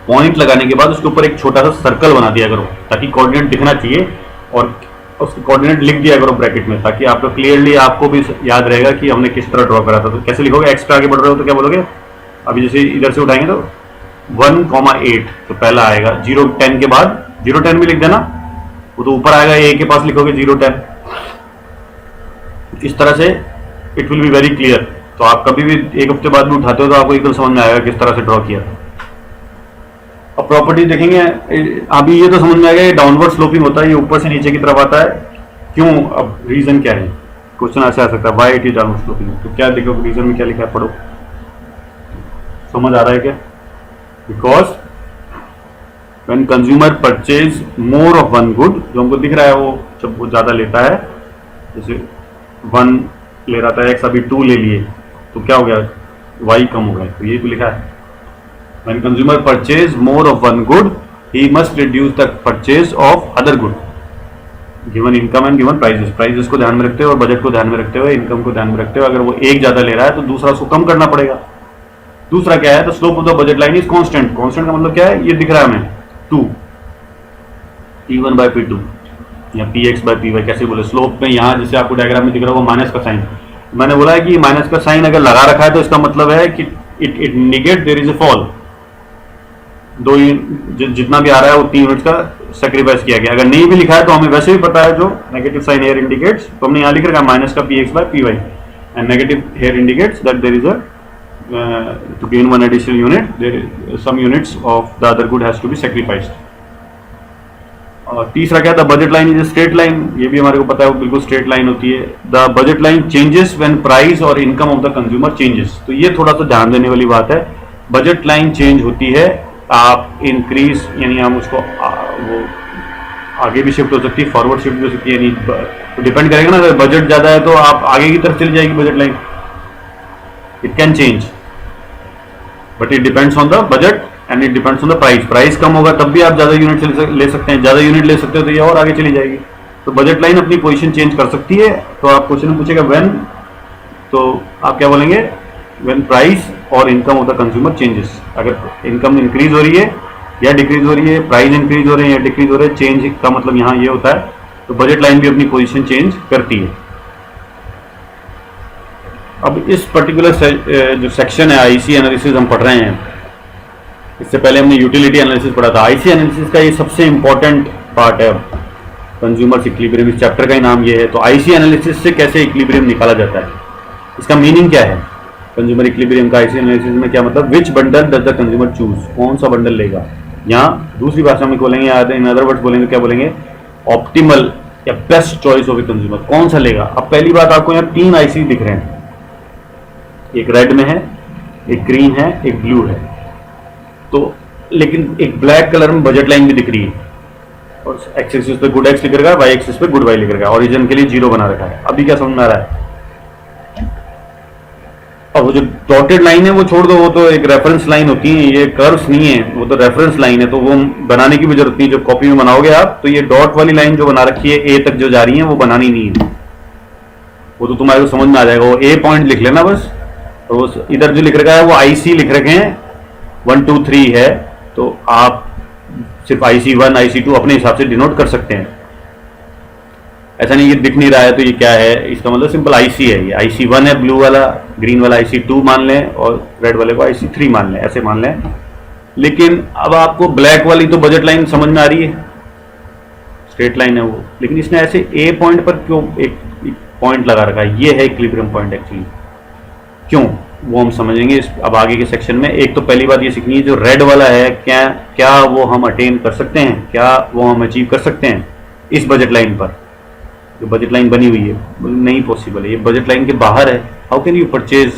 पॉइंट लगाने के बाद उसके ऊपर एक छोटा सा सर्कल बना दिया करो, ताकि कोऑर्डिनेट दिखना चाहिए, और उसके कोऑर्डिनेट लिख दिया करो ब्रैकेट में, ताकि आपको क्लियरली आपको भी याद रहेगा कि हमने किस तरह ड्रॉ करा था। तो कैसे लिखोगे, एक्स पे आगे बढ़ रहे हो तो क्या बोलोगे, अभी जैसे इधर से उठाएंगे तो 1,8, तो पहला आएगा 0 10 के बाद 0 10 भी लिख देना, वो तो ऊपर आएगा, ए के पास लिखोगे 0 10। इस तरह से it will be very clear. तो आप कभी भी एक हफ्ते बाद भी उठाते हो तो आपको एकदम समझ में आएगा किस तरह से ड्रॉ किया। अब प्रॉपर्टी देखेंगे, अभी ये तो समझ में आएगा ये डाउनवर्ड स्लोपिंग होता है, ये ऊपर से नीचे की तरफ आता है, क्यों, अब रीजन क्या है, क्वेश्चन ऐसे आ सकता है, why it is downward sloping. तो क्या देखो रीजन में क्या लिखा है, पढ़ो, समझ आ रहा है क्या, because when consumer purchase more of one good, जो हमको दिख रहा है वो जब वो ज्यादा लेता है, जैसे 1 ले रहा था x, अभी 2 ले लिए, तो क्या हो गया, y कम हो गया, तो ये तो लिखा है। When consumer purchase more of one good, he must reduce the purchase of other good. Given income and given prices. Prices को ध्यान में रखते हुए और बजट को ध्यान में रखते हुए, इनकम को ध्यान में रखते हुए, अगर वो एक ज्यादा ले रहा है तो दूसरा उसको कम करना पड़ेगा। दूसरा क्या है, तो slope of the budget line is constant. Constant का मतलब क्या है, ये दिख रहा है हमें 2, P1 बाय P2 या Px बाय Py, कैसे बोले, स्लोप में यहाँ जैसे आपको डायग्राम में दिख रहा है वो माइनस का साइन, मैंने बोला है कि माइनस का साइन अगर लगा रखा है तो इसका मतलब है कि it indicate there is a fall. जितना भी आ रहा है वो 3 यूनिट्स का सेक्रीफाइस किया गया। अगर नहीं भी लिखा है तो हमें वैसे भी पता है, जो नेगेटिव साइन हेयर इंडिकेट्स, तो हमने यहाँ लिख रखा है माइनस का Px by Py, and negative here indicates that there is a to gain 1 additional unit, there some units of the other good has to be sacrificed. और तीसरा क्या था, budget line is straight line, ये भी हमारे को पता है वो बिल्कुल स्ट्रेट लाइन होती है। The budget line changes when price और income of the consumer changes, तो ये थोड़ा सा ध्यान देने वाली बात है। बजट लाइन चेंज होती है, आप इंक्रीज, यानी हम उसको वो आगे भी शिफ्ट हो सकती है, फॉरवर्ड शिफ्ट भी हो सकती है, यानी तो डिपेंड करेगा ना, अगर बजट ज़्यादा है तो आप आगे की तरफ चली जाएगी budget line, it can change, but it depends on the budget and it depends on the price. Price कम होगा तब भी आप ज़्यादा यूनिट ले सकते हैं, ज़्यादा यूनिट ले सकते हो तो ये और आगे चली जाएगी। तो बजट लाइन अपनी पोजीशन चेंज कर सकती है। तो आप क्वेश्चन पूछेगा व्हेन, तो आप क्या बोलेंगे, व्हेन प्राइस और income of the consumer changes. अगर इनकम इंक्रीज हो रही है या डिक्रीज हो रही है, प्राइस इंक्रीज हो रहे हैं या डिक्रीज हो रहे हैं, चेंज का मतलब यहाँ ये होता है। तो बजट लाइन भी अपनी पोजीशन चेंज करती है। अब इस पर्टिकुलर जो सेक्शन है आईसी एनालिसिस हम पढ़ रहे हैं, इससे पहले हमने यूटिलिटी एनालिसिस पढ़ा था। आईसी एनालिसिस का ये सबसे इंपॉर्टेंट पार्ट है। कंज्यूमर इक्विलिब्रियम इस चैप्टर का ही नाम ये है। तो आईसी एनालिसिस से कैसे इक्विलिब्रियम निकाला जाता है, इसका मीनिंग क्या है, कंज्यूमर इक्विलिब्रियम का आईसी एनालिसिस में क्या मतलब, which bundle does the consumer choose, कौन सा बंडल लेगा। यहाँ दूसरी भाषा में बोलेंगे या इन अदर वर्ड्स बोलेंगे, क्या बोलेंगे, ऑप्टिमल या best choice of a consumer, कौन सा लेगा। अब पहली बात, आपको यहाँ 3 आईसी दिख रहे हैं, एक रेड में है, एक ग्रीन है, एक ब्लू है। तो लेकिन एक ब्लैक कलर में बजट लाइन भी दिख रही है, और एक्स एक्सिस पे गुड एक्स लिख रखा है, वाई एक्सिस पे गुड वाई लिख रखा है, ओरिजिन के लिए 0 बना रखा है। अभी क्या समझ में आ रहा है। अब वो जो डॉटेड लाइन है वो छोड़ दो, वो तो एक रेफरेंस लाइन होती है, ये कर्व्स नहीं है, वो तो रेफरेंस लाइन है, तो वो बनाने की भी जरूरत नहीं। जब कॉपी में बनाओगे आप, तो ये डॉट वाली लाइन जो बना रखी है ए तक जो जा रही है, वो बनानी नहीं है, वो तो तुम्हारे को समझ में आ जाएगा। वो ए पॉइंट लिख लेना बस। और वो इधर जो लिख रखा है वो आईसी लिख रखे हैं, 1 2 3 है, तो आप सिर्फ IC1 IC2 अपने हिसाब से डिनोट कर सकते हैं। ऐसा नहीं ये दिख नहीं रहा है तो ये क्या है, इसका मतलब सिंपल IC है। ये IC1 है ब्लू वाला, ग्रीन वाला IC2 मान लें, और रेड वाले को IC3 मान लें, ऐसे मान लें। लेकिन अब आपको ब्लैक वाली तो बजट लाइन समझ में आ रही है, स्ट्रेट लाइन है वो, लेकिन इसने ऐसे ए पॉइंट पर क्यों एक पॉइंट लगा रखा है, ये है इक्विलिब्रियम पॉइंट एक्चुअली। क्यों, वो हम समझेंगे अब आगे के सेक्शन में। एक तो पहली बात ये सीखनी है, जो रेड वाला है क्या वो हम अटेन कर सकते हैं, क्या वो हम अचीव कर सकते हैं इस बजट लाइन पर, जो बजट लाइन बनी हुई है। नहीं पॉसिबल है, ये बजट लाइन के बाहर है। How can you purchase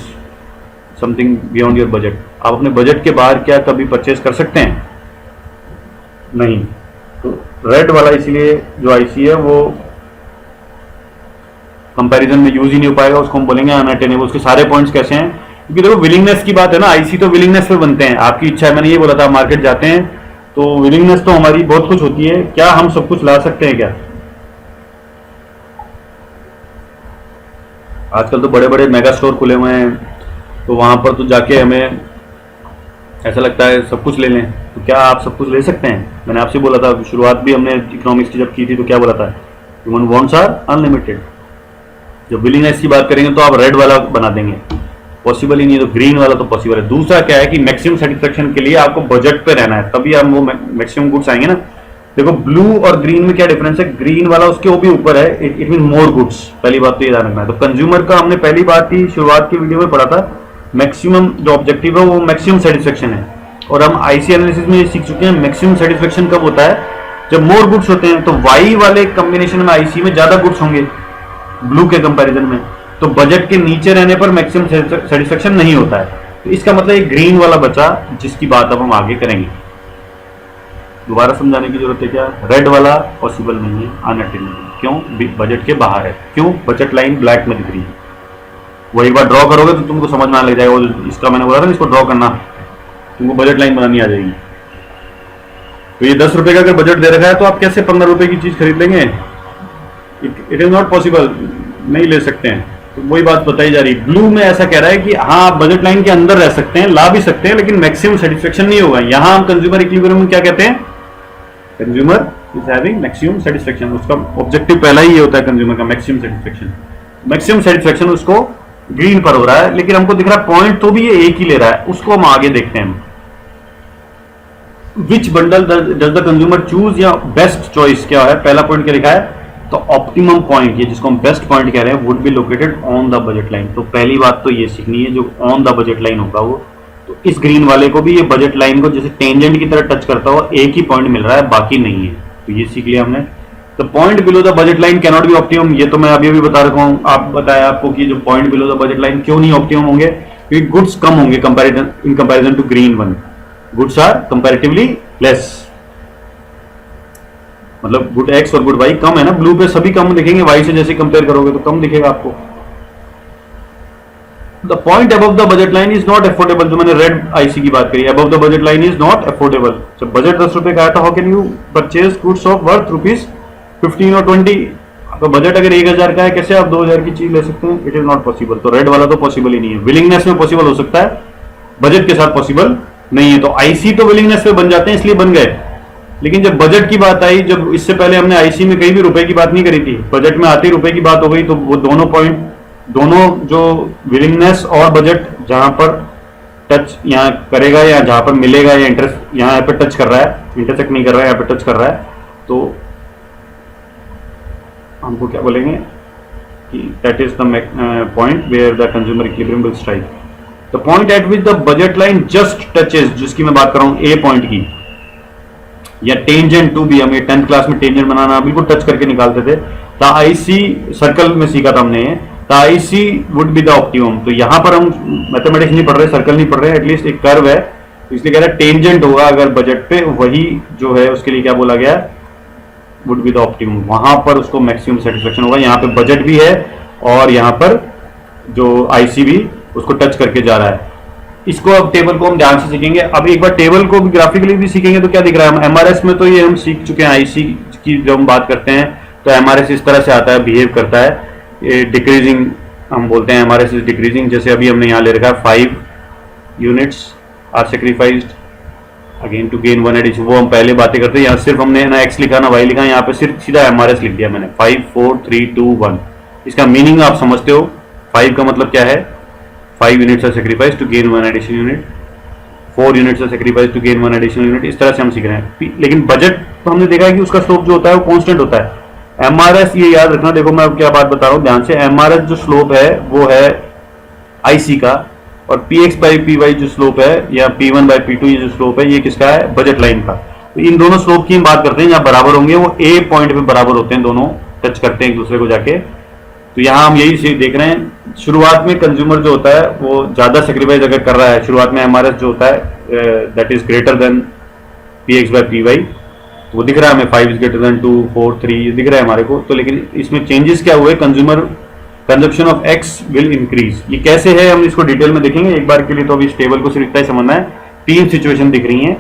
something beyond your budget. आप अपने बजट के बाहर क्या कभी परचेज कर सकते हैं, नहीं। तो रेड वाला इसलिए जो आईसी है वो कंपैरिजन में यूज ही नहीं हो पाएगा, उसको हम बोलेंगे अनअटेनेबल। उसके सारे पॉइंट्स कैसे हैं, क्योंकि देखो विलिंगनेस की बात है ना, आईसी तो विलिंगनेस पे बनते हैं। आपकी इच्छा है, मैंने ये बोला था, मार्केट जाते हैं तो विलिंगनेस तो हमारी बहुत कुछ होती है, क्या हम सब कुछ ला सकते हैं क्या। आजकल तो बड़े बड़े मेगा स्टोर खुले हुए हैं, तो वहां पर तो जाके हमें ऐसा लगता है सब कुछ ले लें। तो क्या आप सब कुछ ले सकते हैं। मैंने आपसे बोला था, शुरुआत भी हमने इकोनॉमिक्स की जब की थी तो क्या बोला था, ह्यूमन वांट्स आर अनलिमिटेड। जब विलिंगनेस की बात करेंगे तो आप रेड वाला बना देंगे, पॉसिबल ही नहीं है, तो ग्रीन वाला तो पॉसिबल है। दूसरा क्या है कि मैक्सिमम सेटिस्फेक्शन के लिए आपको बजट पे रहना है, तभी हम वो मैक्सिमम गुड्स आएंगे ना। देखो ब्लू और ग्रीन में क्या डिफरेंस है, ग्रीन वाला उसके वो भी ऊपर है, इट मीन मोर गुड्स। पहली बात तो ये ध्यान रखना है। तो कंज्यूमर का हमने पहली बात ही शुरुआत की वीडियो में पढ़ा था, मैक्सिमम जो ऑब्जेक्टिव है वो मैक्सिमम सेटिस्फेक्शन है। और हम आईसी एनालिसिस में ये सीख चुके हैं, मैक्सिमम सेटिस्फेक्शन कब होता है, जब मोर गुड्स होते हैं। तो वाई वाले कॉम्बिनेशन में आईसी में ज्यादा गुड्स होंगे ब्लू के कंपैरिजन में, तो बजट के नीचे रहने पर मैक्सिमम सेटिस्फेक्शन नहीं होता है। तो इसका मतलब एक ग्रीन वाला बचा, जिसकी बात अब हम आगे करेंगे। दोबारा समझाने की जरूरत है क्या, रेड वाला पॉसिबल नहीं है, अनअटेनेबल। क्यों, बजट के बाहर है। क्यों, बजट लाइन ब्लैक में दिख रही है। वो एक बार ड्रॉ करोगे तो तुमको समझ में आने लग जाएगा। इसका मैंने बोला था इसको ड्रॉ करना, तुमको बजट लाइन बनानी आ जाएगी। तो ये 10 रुपए का अगर बजट दे रखा है तो आप कैसे 15 रुपए की चीज खरीद लेंगे, इट इज नॉट पॉसिबल, नहीं ले सकते हैं। तो वही बात बताई जा रही। ब्लू में ऐसा कह रहा है कि हाँ आप बजट लाइन के अंदर रह सकते हैं, ला भी सकते हैं, लेकिन मैक्सिमम सेटिस्फेक्शन नहीं होगा। यहाँ हम कंज्यूमर इक्विलिब्रियम में क्या कहते हैं, consumer is having maximum satisfaction. उसका ऑब्जेक्टिव पहला ही ये होता है कंज्यूमर का, मैक्सिमम सेटिस्फेक्शन। मैक्सिमम सेटिस्फेक्शन उसको ग्रीन पर हो रहा है, लेकिन हमको दिख रहा है पॉइंट तो भी ये एक ही ले रहा है। उसको हम आगे देखते हैं, which bundle does the consumer choose, या बेस्ट चॉइस क्या है। पहला पॉइंट क्या लिखा है, तो ऑप्टिमम पॉइंट, ये जिसको हम बेस्ट पॉइंट कह रहे हैं, would be located on the budget line. तो पहली बात तो ये सीखनी है, जो ऑन द बजट लाइन होगा वो, तो इस ग्रीन वाले को भी ये बजट लाइन को जैसे टेंजेंट की तरह टच करता हुआ एक ही पॉइंट मिल रहा है, बाकी नहीं है। तो ये सीख लिया हमने। The point below the budget line can not be optimum, ये तो मैं अभी अभी बता रखा हूँ। आप बताया आपको कि जो point below the budget line क्यों नहीं ऑप्टिमम होंगे, क्योंकि गुड्स कम होंगे in comparison to green one, goods are comparatively less. मतलब गुड एक्स और गुड वाई कम है ना, ब्लू पे सभी कम दिखेंगे, वाई से जैसे कंपेयर करोगे तो कम दिखेगा आपको। The point above the budget line is not affordable, जो मैंने रेड आईसी की बात करी, above the budget line is not affordable. जब बजट 10 रुपए का आया था, how can you purchase goods of worth rupees 15 और 20? तो बजट अगर 1000 का है, कैसे आप 2000 की चीज ले सकते हैं? It is not possible. तो रेड वाला तो पॉसिबल ही नहीं है। विलिंगनेस में पॉसिबल हो सकता है, बजट के साथ पॉसिबल नहीं है। तो आईसी तो विलिंगनेस पे बन जाते हैं, इसलिए बन गए। लेकिन जब बजट की बात आई, जब इससे पहले हमने आईसी में कहीं भी रुपए की बात नहीं करी थी, बजट में आते ही रुपए की बात हो गई, तो वो दोनों पॉइंट, दोनों जो विलिंगनेस और बजट जहां पर टच यहाँ करेगा या जहां पर मिलेगा या इंटरेस्ट यहाँ पे टच कर रहा है, इंटरसेक्ट नहीं कर रहा है, यहाँ पे टच कर रहा है, तो हमको क्या बोलेंगे कि that is the point where the consumer equilibrium will strike. The point at which the budget line just touches, जिसकी मैं बात कर रहा हूं ए पॉइंट की, या टेंजेंट टू भी, हम ये 10th क्लास में टेंजेंट बनाना बिल्कुल टच करके निकालते थे। द आईसी सर्कल में सीखा था हमने, the IC would be the optimum. तो यहां पर हम मैथमेटिक्स नहीं पढ़ रहे, सर्कल नहीं पढ़ रहे, एटलीस्ट एक कर्व है, तो इसलिए कह रहा है टेंजेंट होगा अगर बजट पे, वही जो है उसके लिए क्या बोला गया, वुड बी द ऑप्टिमम, वहां पर उसको मैक्सिमम सेटिस्फेक्शन होगा। यहाँ पे बजट भी है और यहाँ पर जो आईसी भी उसको टच करके जा रहा है। इसको अब टेबल को हम ध्यान से सीखेंगे। अब एक बार टेबल को भी ग्राफिकली भी सीखेंगे तो क्या दिख रहा है, हम एमआरएस में तो ये हम सीख चुके हैं। आईसी की जब हम बात करते हैं तो एमआरएस इस तरह से आता है, बिहेव करता है, ये डिक्रीजिंग हम बोलते हैं, एमआरएस इज डिक्रीजिंग। जैसे अभी हमने यहाँ ले रखा है 5 units are sacrificed again to gain 1 addition, वो हम पहले बातें करते हैं। यहाँ सिर्फ हमने ना एक्स लिखा ना वाई लिखा, यहाँ पे सिर्फ सीधा एमआरएस लिख दिया मैंने, 5 4 3 2 1। इसका मीनिंग आप समझते हो, 5 का मतलब क्या है, 5 units are sacrifice to gain 1 addition unit, 4 units are sacrifice to gain 1 additional unit. इस तरह से हम सीख रहे हैं। लेकिन बजट तो हमने देखा है कि उसका स्लोप जो होता है वो कांस्टेंट होता है। एमआरएस ये याद रखना, देखो मैं अब क्या बात बता रहा हूँ ध्यान से, एमआरएस जो स्लोप है वो है आईसी का, और P X by P Y जो स्लोप है, या P one by P two ये जो स्लोप है, ये किसका है, बजट लाइन का। तो इन दोनों स्लोप की हम बात करते हैं, जहां बराबर होंगे वो ए पॉइंट पे बराबर होते हैं, दोनों टच करते हैं एक दूसरे को जाके। तो यहाँ हम यही देख रहे हैं, शुरुआत में कंज्यूमर जो होता है वो ज्यादा सेक्रीफाइस अगर कर रहा है, शुरुआत में एमआरएस जो होता है that is greater than P X by P Y, वो दिख रहा है हमें 5 इज ग्रेटर देन 2 4 3 ये दिख रहा है हमारे को। तो लेकिन इसमें चेंजेस क्या हुए, consumer consumption of x will increase. ये कैसे है हम इसको डिटेल में देखेंगे एक बार के लिए। तो अभी इस टेबल को सिर्फ इतना ही समझना है, 3 सिचुएशन दिख रही हैं।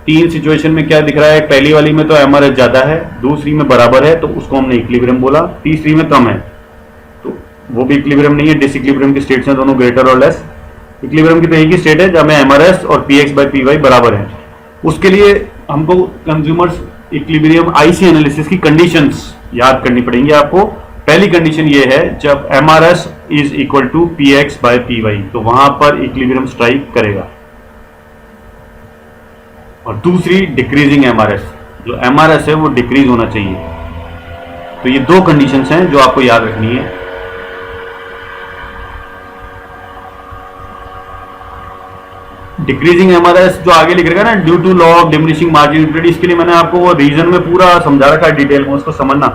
3 सिचुएशन में क्या दिख रहा है, पहली वाली में तो एमआरएस ज्यादा है, दूसरी में बराबर है तो उसको हमने इक्विलिब्रियम बोला, तीसरी में कम है तो वो भी इक्विलिब्रियम नहीं है, डिसइक्विलिब्रियम की स्टेट्स हैं दोनों, ग्रेटर और लेस। इक्विलिब्रियम की तो एक ही स्टेट है जहां में एमआरएस और P X by P Y बराबर है। उसके लिए हमको कंज्यूमर्स इक्विलिब्रियम आईसी एनालिसिस की कंडीशंस याद करनी पड़ेंगी आपको। पहली कंडीशन ये है, जब MRS is equal to P X by P Y, तो वहां पर इक्विलिब्रियम स्ट्राइक करेगा। और दूसरी डिक्रीजिंग एमआरएस, जो एमआरएस है वो डिक्रीज होना चाहिए। तो ये 2 कंडीशंस हैं जो आपको याद रखनी है। डिक्रीजिंग एमआरएस जो आगे लिख रखा है ना, due to law of diminishing margin utility, इसके लिए मैंने आपको वो रीजन में पूरा समझा रखा है डिटेल में, उसको समझना।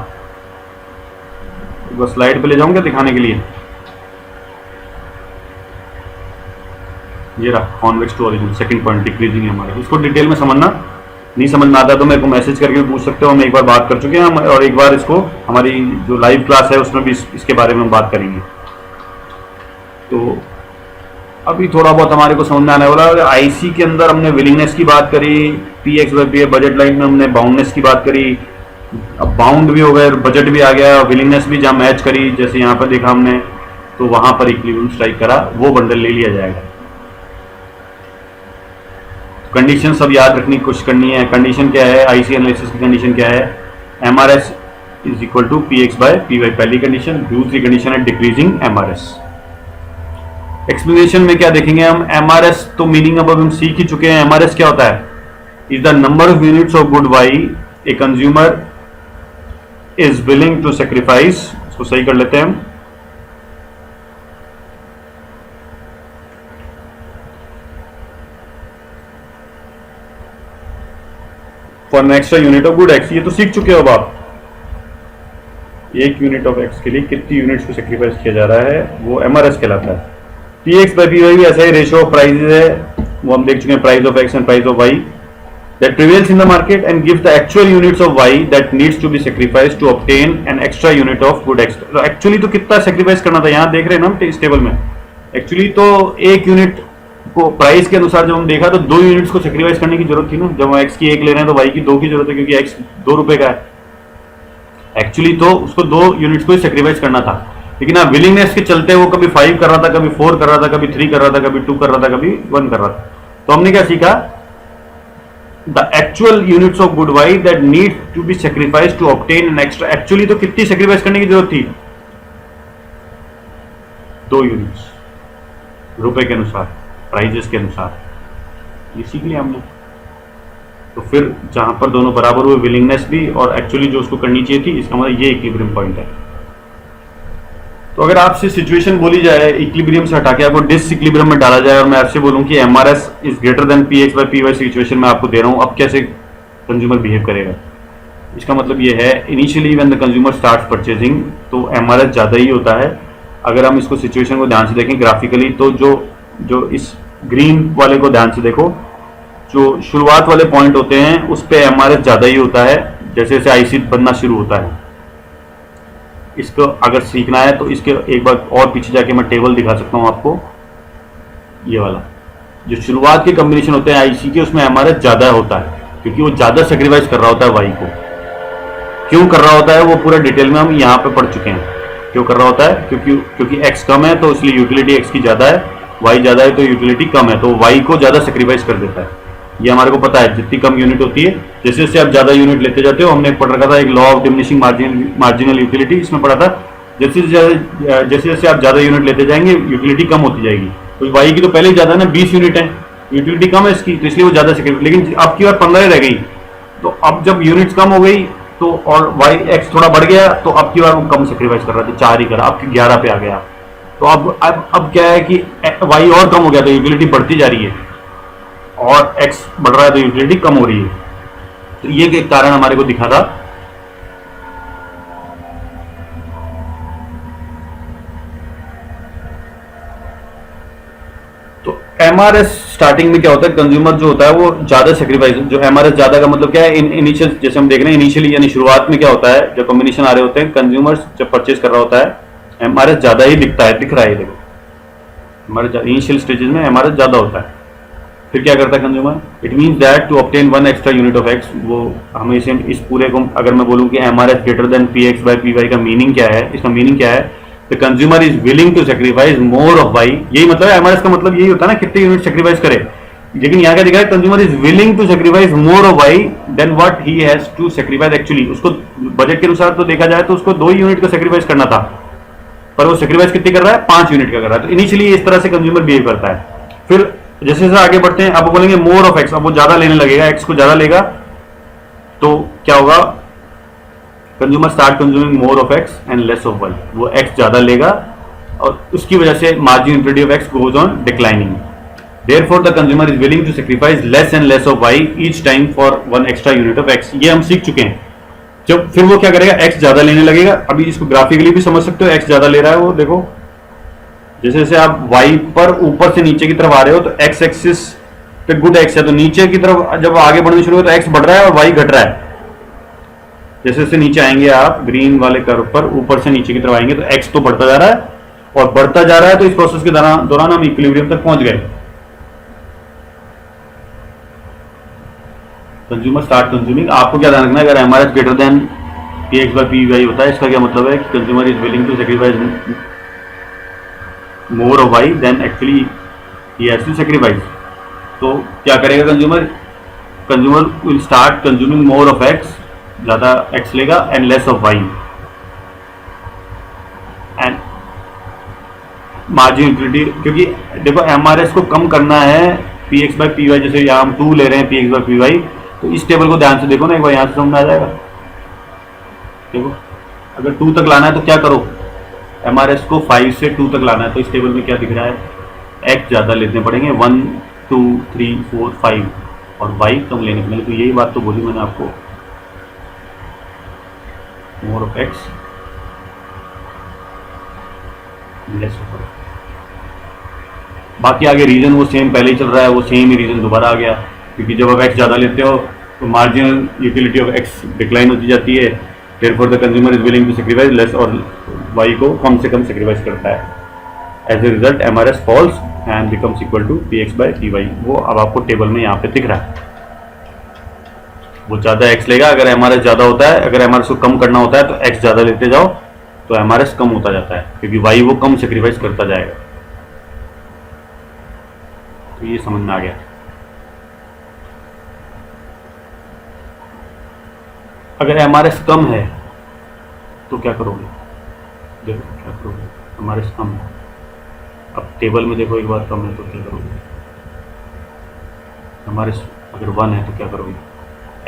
बस स्लाइड पे ले जाऊंगा दिखाने के लिए, ये रहा convex to origin, second point decreasing MRS. इसको डिटेल में समझना, नहीं समझ में आता तो मेरे को मैसेज करके पूछ सकते हो, हम एक बार बात कर चुके हैं हम, और एक बार इसको हमारी जो लाइव क्लास है उसमें भी इसके बारे में हम बात करेंगे। तो अभी थोड़ा बहुत हमारे को समझ में आने वाला। आईसी के अंदर हमने विलिंगनेस की बात करी, P X by P budget line में हमने बाउंडनेस की बात करी, अब बाउंड भी हो गए, बजट भी आ गया, विलिंगनेस भी जहां मैच करी, जैसे यहाँ पर देखा हमने, तो वहां पर इक्विलिब्रियम स्ट्राइक करा, वो बंडल ले लिया जाएगा। कंडीशन सब याद रखने की कोशिश करनी है। कंडीशन क्या है, आईसी एनालिसिस की कंडीशन क्या है, MRS is equal to P X by P Y, पहली कंडीशन। दूसरी कंडीशन है डिक्रीजिंग एमआरएस। एक्सप्लेनेशन में क्या देखेंगे हम, एमआरएस तो मीनिंग अब हम सीख ही चुके हैं। एमआरएस क्या होता है, is the number of units of good Y a consumer is willing to sacrifice, इसको सही कर लेते हैं हम, for an extra unit of good X. ये तो सीख चुके हो अब आप, 1 यूनिट ऑफ एक्स के लिए कितनी यूनिट्स को सेक्रीफाइस किया जा रहा है, वो एमआरएस कहलाता है। P X by P Y भी ऐसा ही रेशियो ऑफ प्राइसेस है, वो हम देख चुके हैं, price of X and price of Y. that prevails in the market and gives the actual units of y that needs to be sacrificed to obtain an extra unit of good x. तो actually तो कितना sacrifice करना था, यहाँ देख रहे हैं ना हम इस टेबल में, एक्चुअली तो एक यूनिट को प्राइस के अनुसार जब हम देखा तो 2 यूनिट्स को सेक्रीफाइस करने की जरूरत थी ना, जब हम x की 1 ले रहे हैं तो y की 2 की जरूरत है, क्योंकि x 2 रुपए का है। एक्चुअली तो उसको 2 यूनिट्स को सेक्रीफाइस करना था, लेकिन आप विलिंगनेस के चलते वो कभी 5 कर रहा था, कभी 4 कर रहा था, कभी 3 कर रहा था, कभी 2 कर रहा था, कभी 1 कर रहा था। तो हमने क्या सीखा, the actual units of good Y that need to be sacrifice to obtain an extra. Actually तो कितनी सेक्रीफाइस करने की जरूरत थी, 2 यूनिट्स, रुपए के अनुसार, प्राइजेस के अनुसार, ये सीख लिया हमने। तो फिर जहां पर दोनों बराबर हुए, विलिंगनेस भी और एक्चुअली जो उसको करनी चाहिए थी, इसका मतलब ये इक्विलिब्रियम पॉइंट है। तो अगर आपसे सिचुएशन बोली जाए इक्विलिब्रियम से हटा के आपको डिसइक्विलिब्रियम में डाला जाए और मैं आपसे बोलूं कि MRS is greater than P X by P Y situation में आपको दे रहा हूं, अब कैसे कंज्यूमर बिहेव करेगा। इसका मतलब ये है, initially when the consumer starts purchasing तो एमआरएस ज़्यादा ही होता है। अगर हम इसको सिचुएशन को ध्यान से देखें ग्राफिकली, तो जो इस ग्रीन वाले को ध्यान से देखो, जो शुरुआत वाले पॉइंट होते हैं उस पर एमआरएस ज़्यादा ही होता है जैसे जैसे आईसी बनना शुरू होता है। इसको अगर सीखना है तो इसके एक बार और पीछे जाके मैं टेबल दिखा सकता हूं आपको, ये वाला जो शुरुआत के कॉम्बिनेशन होते हैं आईसी के, उसमें एमआरएस ज़्यादा होता है क्योंकि वो ज़्यादा सेक्रीफाइस कर रहा होता है वाई को। क्यों कर रहा होता है वो पूरा डिटेल में हम यहाँ पे पढ़ चुके हैं। क्यों कर रहा होता है, क्योंकि एक्स कम है तो इसलिए यूटिलिटी एक्स की ज़्यादा है, वाई ज़्यादा है तो यूटिलिटी कम है, तो वाई को ज़्यादा सेक्रीफाइस कर देता है। ये हमारे को पता है, जितनी कम यूनिट होती है, जैसे जैसे आप ज़्यादा यूनिट लेते जाते हो, हमने पढ़ रखा था एक law of diminishing marginal utility, इसमें पढ़ा था जैसे जैसे आप ज़्यादा यूनिट लेते जाएंगे यूटिलिटी कम होती जाएगी। तो वाई की तो पहले ही ज़्यादा है ना, 20 यूनिट है, यूटिलिटी कम है इसकी, तो इसलिए वो ज़्यादा सेक्रीफाइस, लेकिन अब की बार 15 रह गई। तो अब जब यूनिट्स कम हो गई तो और वाई एक्स थोड़ा बढ़ गया, तो अब की बार वो कम सेक्रीफाइस कर रहा था, 4 ही करा, अब 11 पे आ गया। तो अब क्या है कि वाई और कम हो गया तो यूटिलिटी बढ़ती जा रही है और एक्स बढ़ रहा है तो यूटिलिटी कम हो रही है। तो ये एक कारण हमारे को दिखा था। तो एमआरएस स्टार्टिंग में क्या होता है, कंज्यूमर जो होता है वो ज्यादा सेक्रीफाइस, जो एमआरएस ज्यादा का मतलब क्या है, इनिशियल जैसे हम देख रहे हैं इनिशियली यानी शुरुआत में क्या होता है, जब कॉम्बिनेशन आ रहे होते हैं, कंज्यूमर जब परचेज कर रहा होता है एमआरएस ज्यादा ही दिख रहा है, देखो हमारे इनिशियल स्टेजेस में एमआरएस ज्यादा होता है। फिर क्या करता है consumer, it means that to obtain 1 extra unit of X, वो हमें इस पूरे को अगर मैं बोलूं कि MRS greater than P X by P Y का मीनिंग क्या है, इसका मीनिंग क्या है, the consumer is willing to sacrifice more of Y. यही मतलब है एमआरएस का मतलब, यही होता है ना कितने यूनिट सेक्रीफाइस करे, लेकिन यहाँ क्या दिखा है, consumer is willing to sacrifice more of Y than what he has to sacrifice. Actually उसको बजट के अनुसार तो देखा जाए तो उसको 2 यूनिट का सेक्रीफाइस करना था, पर वो सेक्रीफाइस कितनी कर रहा है, 5 यूनिट का कर रहा है। तो इनिशियली इस तरह से कंज्यूमर बिहेव करता है। फिर जैसे जैसे आगे बढ़ते हैं, अब बोलेंगे मोर ऑफ एक्स, अब वो ज्यादा लेने लगेगा, एक्स को ज्यादा लेगा, तो क्या होगा, consumer start consuming more of X and less of Y, वो एक्स ज्यादा लेगा और उसकी वजह से margin utility of X goes on declining. Therefore the consumer is willing to sacrifice less and less of Y each time for 1 extra unit of X. ये हम सीख चुके हैं। जब फिर वो क्या करेगा, एक्स ज्यादा लेने लगेगा। अभी इसको ग्राफिकली भी समझ सकते हो, एक्स ज्यादा ले रहा है, वो देखो जैसे जैसे आप y पर ऊपर से नीचे की तरफ आ रहे हो तो x एक्सिस पे गुड x है, तो नीचे की तरफ जब आगे बढ़ने शुरू हो तो x बढ़ रहा है और y घट रहा है। जैसे जैसे नीचे आएंगे आप ग्रीन वाले कर्व पर, ऊपर से नीचे की तरफ आएंगे तो x तो बढ़ता जा रहा है और बढ़ता जा रहा है, तो इस प्रोसेस के दौरान हम इक्विलिब्रियम तक पहुंच गए। कंज्यूमर स्टार्ट कंज्यूमिंग, आपको क्या ध्यान रखना है, अगर MRS greater than P X by P Y होता है, इसका क्या मतलब है कि consumer is willing to sacrifice more of Y than actually he has to sacrifice. तो क्या करेगा consumer will start consuming more of X, ज्यादा एक्स लेगा, and less of Y, and margin utility, क्योंकि देखो एमआरएस को कम करना है P X by P Y, जैसे यहाँ हम 2 ले रहे हैं P X by P Y, तो इस टेबल को ध्यान से देखो ना एक बार, यहाँ से समझ आ जाएगा। देखो अगर 2 तक लाना है तो क्या करो, एमआरएस को 5 से 2 तक लाना है, तो इस टेबल में क्या दिख रहा है, एक्स ज़्यादा लेने पड़ेंगे, 1 2 3 4 5, और वाई कम लेने के लिए। तो यही बात तो बोली मैंने आपको, more of X less of Y. बाकी आगे रीजन वो सेम पहले ही चल रहा है, वो सेम ही रीजन दोबारा आ गया, क्योंकि जब आप एक्स ज़्यादा लेते हो तो marginal utility of X decline होती जाती है, therefore the consumer is willing to sacrifice less, और वाई को कम से कम सेक्रीफाइस करता है। As a result MRS falls and becomes equal to P X by P Y. वो अब आपको टेबल में यहाँ पे दिख रहा है, वो ज़्यादा एक्स लेगा अगर एमआरएस ज़्यादा होता है, अगर एमआरएस को कम करना होता है तो एक्स ज़्यादा लेते जाओ तो एमआरएस कम होता जाता है, क्योंकि वाई वो कम सेक्रीफाइस करता जाएगा। तो ये समझ में आ गया। अगर एमआरएस कम है तो क्या करोगे, देखो क्या करोगे, एमआरएस कम है, अब टेबल में देखो एक बार कम है तो क्या करोगे, एमआरएस अगर 1 है तो क्या करोगे,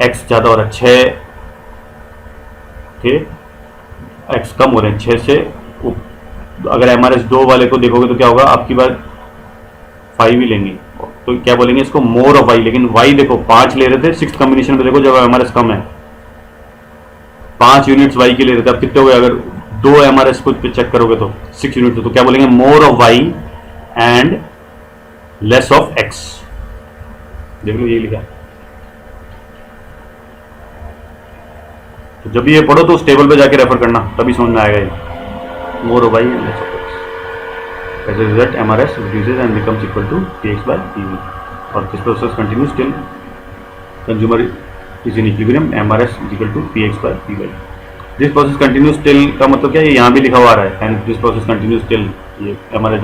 एक्स ज़्यादा हो रहा है 6 थे, एक्स कम हो रहे हैं 6 से, अगर एमआरएस 2 वाले को देखोगे तो क्या होगा, आपकी बात 5 ही लेंगे, तो क्या बोलेंगे इसको, मोर ऑफ वाई। लेकिन वाई देखो 5 ले रहे थे, 6th कॉम्बिनेशन में देखो जब एमआरएस कम है 5 यूनिट्स वाई के ले रहे थे, अब कितने हो गए, अगर 2 एमआरएस को चेक करोगे तो 6 यूनिट, तो क्या बोलेंगे, more of Y and less of X. देख लो ये लिखा। तो जब ये पढ़ो तो उस टेबल पे जाके रेफर करना, तभी समझ में आएगा ये, more of Y and less of X. As a result MRS reduces and becomes equal to px by pv, और this process continues till consumer is in equilibrium, MRS is equal to px by py। This process continues till का मतलब क्या है, यहाँ भी लिखा हुआ रहा है, and this process continues till, ये एमआरएस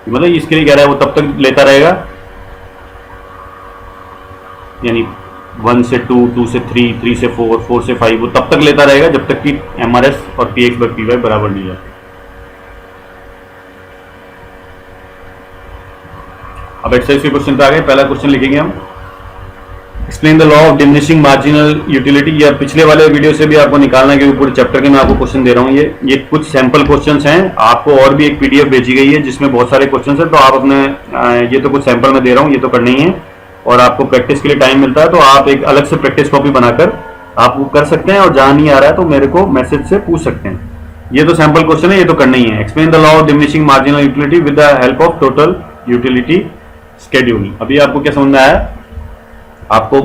मतलब इसके लिए कह रहा है वो तब तक लेता रहेगा, यानी 1 से 2, 2 से 3, 3 से 4, 4 से 5, वो तब तक लेता रहेगा जब तक कि एमआरएस और px by py बराबर नहीं जाते। अब एक्सरसाइज के क्वेश्चन पे आ गए। पहला क्वेश्चन लिखेंगे हम, explain the law of diminishing marginal utility. या पिछले वाले वीडियो से भी आपको निकालना है, क्योंकि पूरे चैप्टर के मैं आपको क्वेश्चन दे रहा हूँ। ये कुछ सैंपल क्वेश्चंस हैं, आपको और भी एक पीडीएफ भेजी गई है जिसमें बहुत सारे क्वेश्चंस हैं, तो आप अपने ये तो कुछ सैंपल में दे रहा हूँ, ये तो करना ही है, और आपको प्रैक्टिस के लिए टाइम मिलता है तो आप एक अलग से प्रैक्टिस कॉपी बनाकर आप वो कर सकते हैं, और जहां नहीं आ रहा है तो मेरे को मैसेज से पूछ सकते हैं। ये तो सैंपल क्वेश्चन है, ये तो करना ही है। Explain the law of diminishing marginal utility with the help of total utility schedule. अभी आपको क्या समझना है, आपको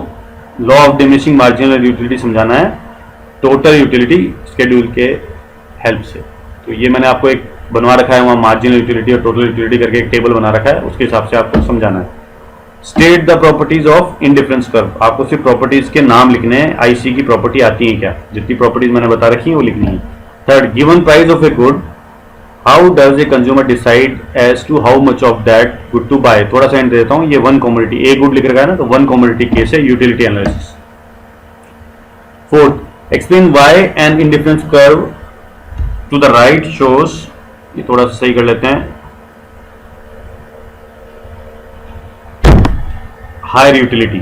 law of diminishing marginal utility समझाना है टोटल यूटिलिटी स्केड्यूल के हेल्प से। तो ये मैंने आपको एक बनवा रखा है, वहाँ मार्जिनल यूटिलिटी और टोटल यूटिलिटी करके एक टेबल बना रखा है, उसके हिसाब से आपको समझाना है। State the properties of indifference curve, आपको सिर्फ प्रॉपर्टीज के नाम लिखने हैं, आईसी की प्रॉपर्टी आती है क्या, जितनी प्रॉपर्टीज मैंने बता रखी है वो लिखनी है। Third, given price of a good, how does a consumer decide as to how much of that good to buy. थोड़ा सा हिंट देता हूं, ये 1 कमोडिटी, ए गुड लिख रखा है ना, तो 1 कमोडिटी केस है, utility analysis. Fourth, explain why an indifference curve to the right shows, ये थोड़ा सा सही कर लेते हैं, हायर यूटिलिटी।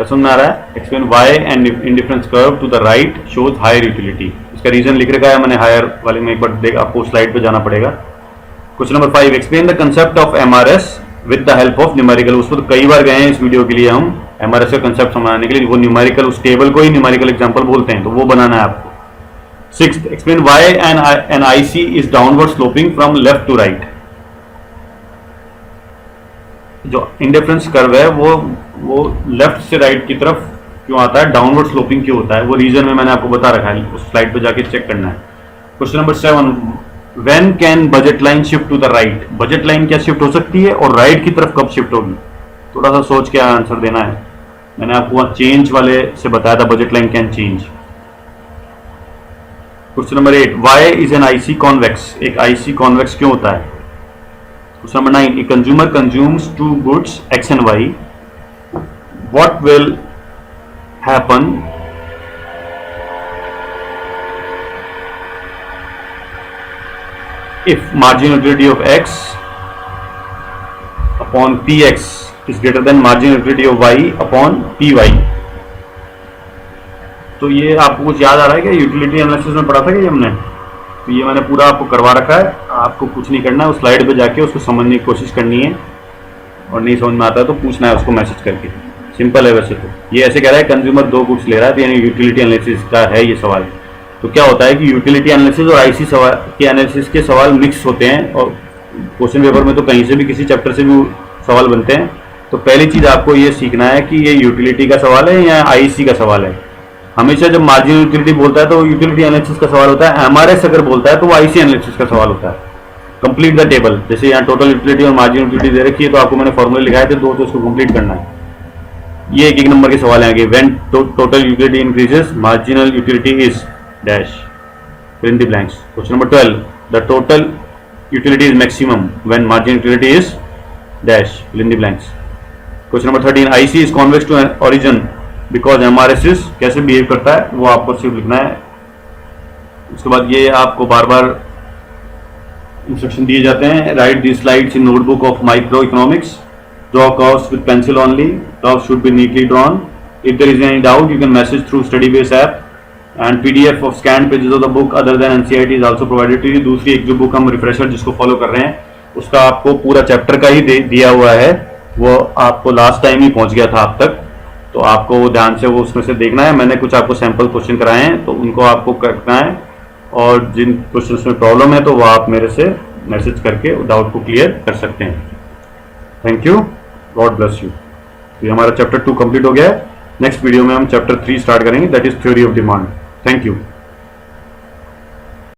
समझ में आ रहा है, explain why and indifference curve to the right shows higher utility. इसका रीजन लिख रखा है मैंने, हायर वाले में एक बार देख, आपको स्लाइड पे जाना पड़ेगा। Question number 5, explain the concept of MRS with the help of numerical. उसको तो कई बार गए हैं इस वीडियो के लिए हम, एमआरएस का कंसेप्ट समझाने के लिए, वो न्यूमेरिकल, उस टेबल को ही न्यूमेरिकल एग्जांपल बोलते हैं, तो वो बनाना है आपको। 6th, explain why an IC is downward sloping from left to right. जो इंडिफरेंस कर्व है वो लेफ्ट से राइट की तरफ क्यों आता है, डाउनवर्ड स्लोपिंग क्यों होता है, वो रीजन में मैंने आपको बता रखा है, उस स्लाइड पे जाके चेक करना है। Question number 7, when can budget line shift to the right. Budget line क्या शिफ्ट हो सकती है और राइट की तरफ कब शिफ्ट होगी, थोड़ा सा सोच के आंसर देना है। मैंने आपको वहां चेंज वाले से बताया था, budget line can change. Question number 8, why is an IC convex. एक आईसी कॉन्वेक्स क्यों होता है। Question number 9, a consumer consumes 2 goods X and Y, what will happen if marginal utility of x upon px is greater than marginal utility of y upon py। तो ये आपको कुछ याद आ रहा है क्या, यूटिलिटी एनालिसिस में पढ़ा था क्या हमने, तो ये मैंने पूरा आपको करवा रखा है, आपको कुछ नहीं करना है, उस स्लाइड पे जाके उसको समझने की कोशिश करनी है, और नहीं समझ में आता है तो पूछना है उसको मैसेज करके, सिंपल है। वैसे तो ये ऐसे कह रहा है कंज्यूमर 2 गुड्स ले रहा है, तो यानी यूटिलिटी एनालिसिस का है ये सवाल। तो क्या होता है कि यूटिलिटी एनालिसिस और आईसी सवाल के एनालिसिस के सवाल मिक्स होते हैं, और क्वेश्चन पेपर में तो कहीं से भी किसी चैप्टर से भी सवाल बनते हैं, तो पहली चीज आपको ये सीखना है कि ये यूटिलिटी का सवाल है या आईसी का सवाल है। हमेशा जब मार्जिनल यूटिलिटी बोलता है तो यूटिलिटी एनालिसिस का सवाल होता है, एमआरएस अगर बोलता है तो वो आईसी एनालिसिस का सवाल होता है। कंप्लीट द टेबल, जैसे यहाँ टोटल यूटिलिटी और मार्जिनल यूटिलिटी दे रखी है तो आपको मैंने फॉर्मूले लिखाए थे दो, तो उसको कंप्लीट करना है। ये एक नंबर के सवाल है आगे। When total utility increases marginal utility is dash, fill in the blanks. Question number 12, the total utility is maximum when margin utility is dash, fill in the blanks. Question number 13, IC is convex to origin because MRS is कैसे behave करता है वो आपको सिर्फ लिखना है। उसके बाद ये आपको बार बार इंस्ट्रक्शन दिए जाते हैं। Write the slides in notebook of micro economics, draw curves with pencil only, curves should be neatly drawn. If there is any doubt you can message through study base app and PDF of scan pages of the book other than NCERT is also provided to you. दूसरी एक जो book हम refresher जिसको follow कर रहे हैं उसका आपको पूरा चैप्टर का ही दिया हुआ है, वो आपको लास्ट टाइम ही पहुंच गया था अब तक, तो आपको वो ध्यान से वो उसमें से देखना है। मैंने कुछ आपको सैंपल क्वेश्चन कराए हैं तो उनको आपको करना है, और जिन क्वेश्चन में प्रॉब्लम है तो वो आप मेरे से मैसेज करके डाउट को क्लियर कर सकते हैं। Thank you, God bless you. तो ये हमारा चैप्टर 2 कंप्लीट हो गया है। नेक्स्ट वीडियो में हम चैप्टर 3 स्टार्ट करेंगे, that is theory of demand. Thank you.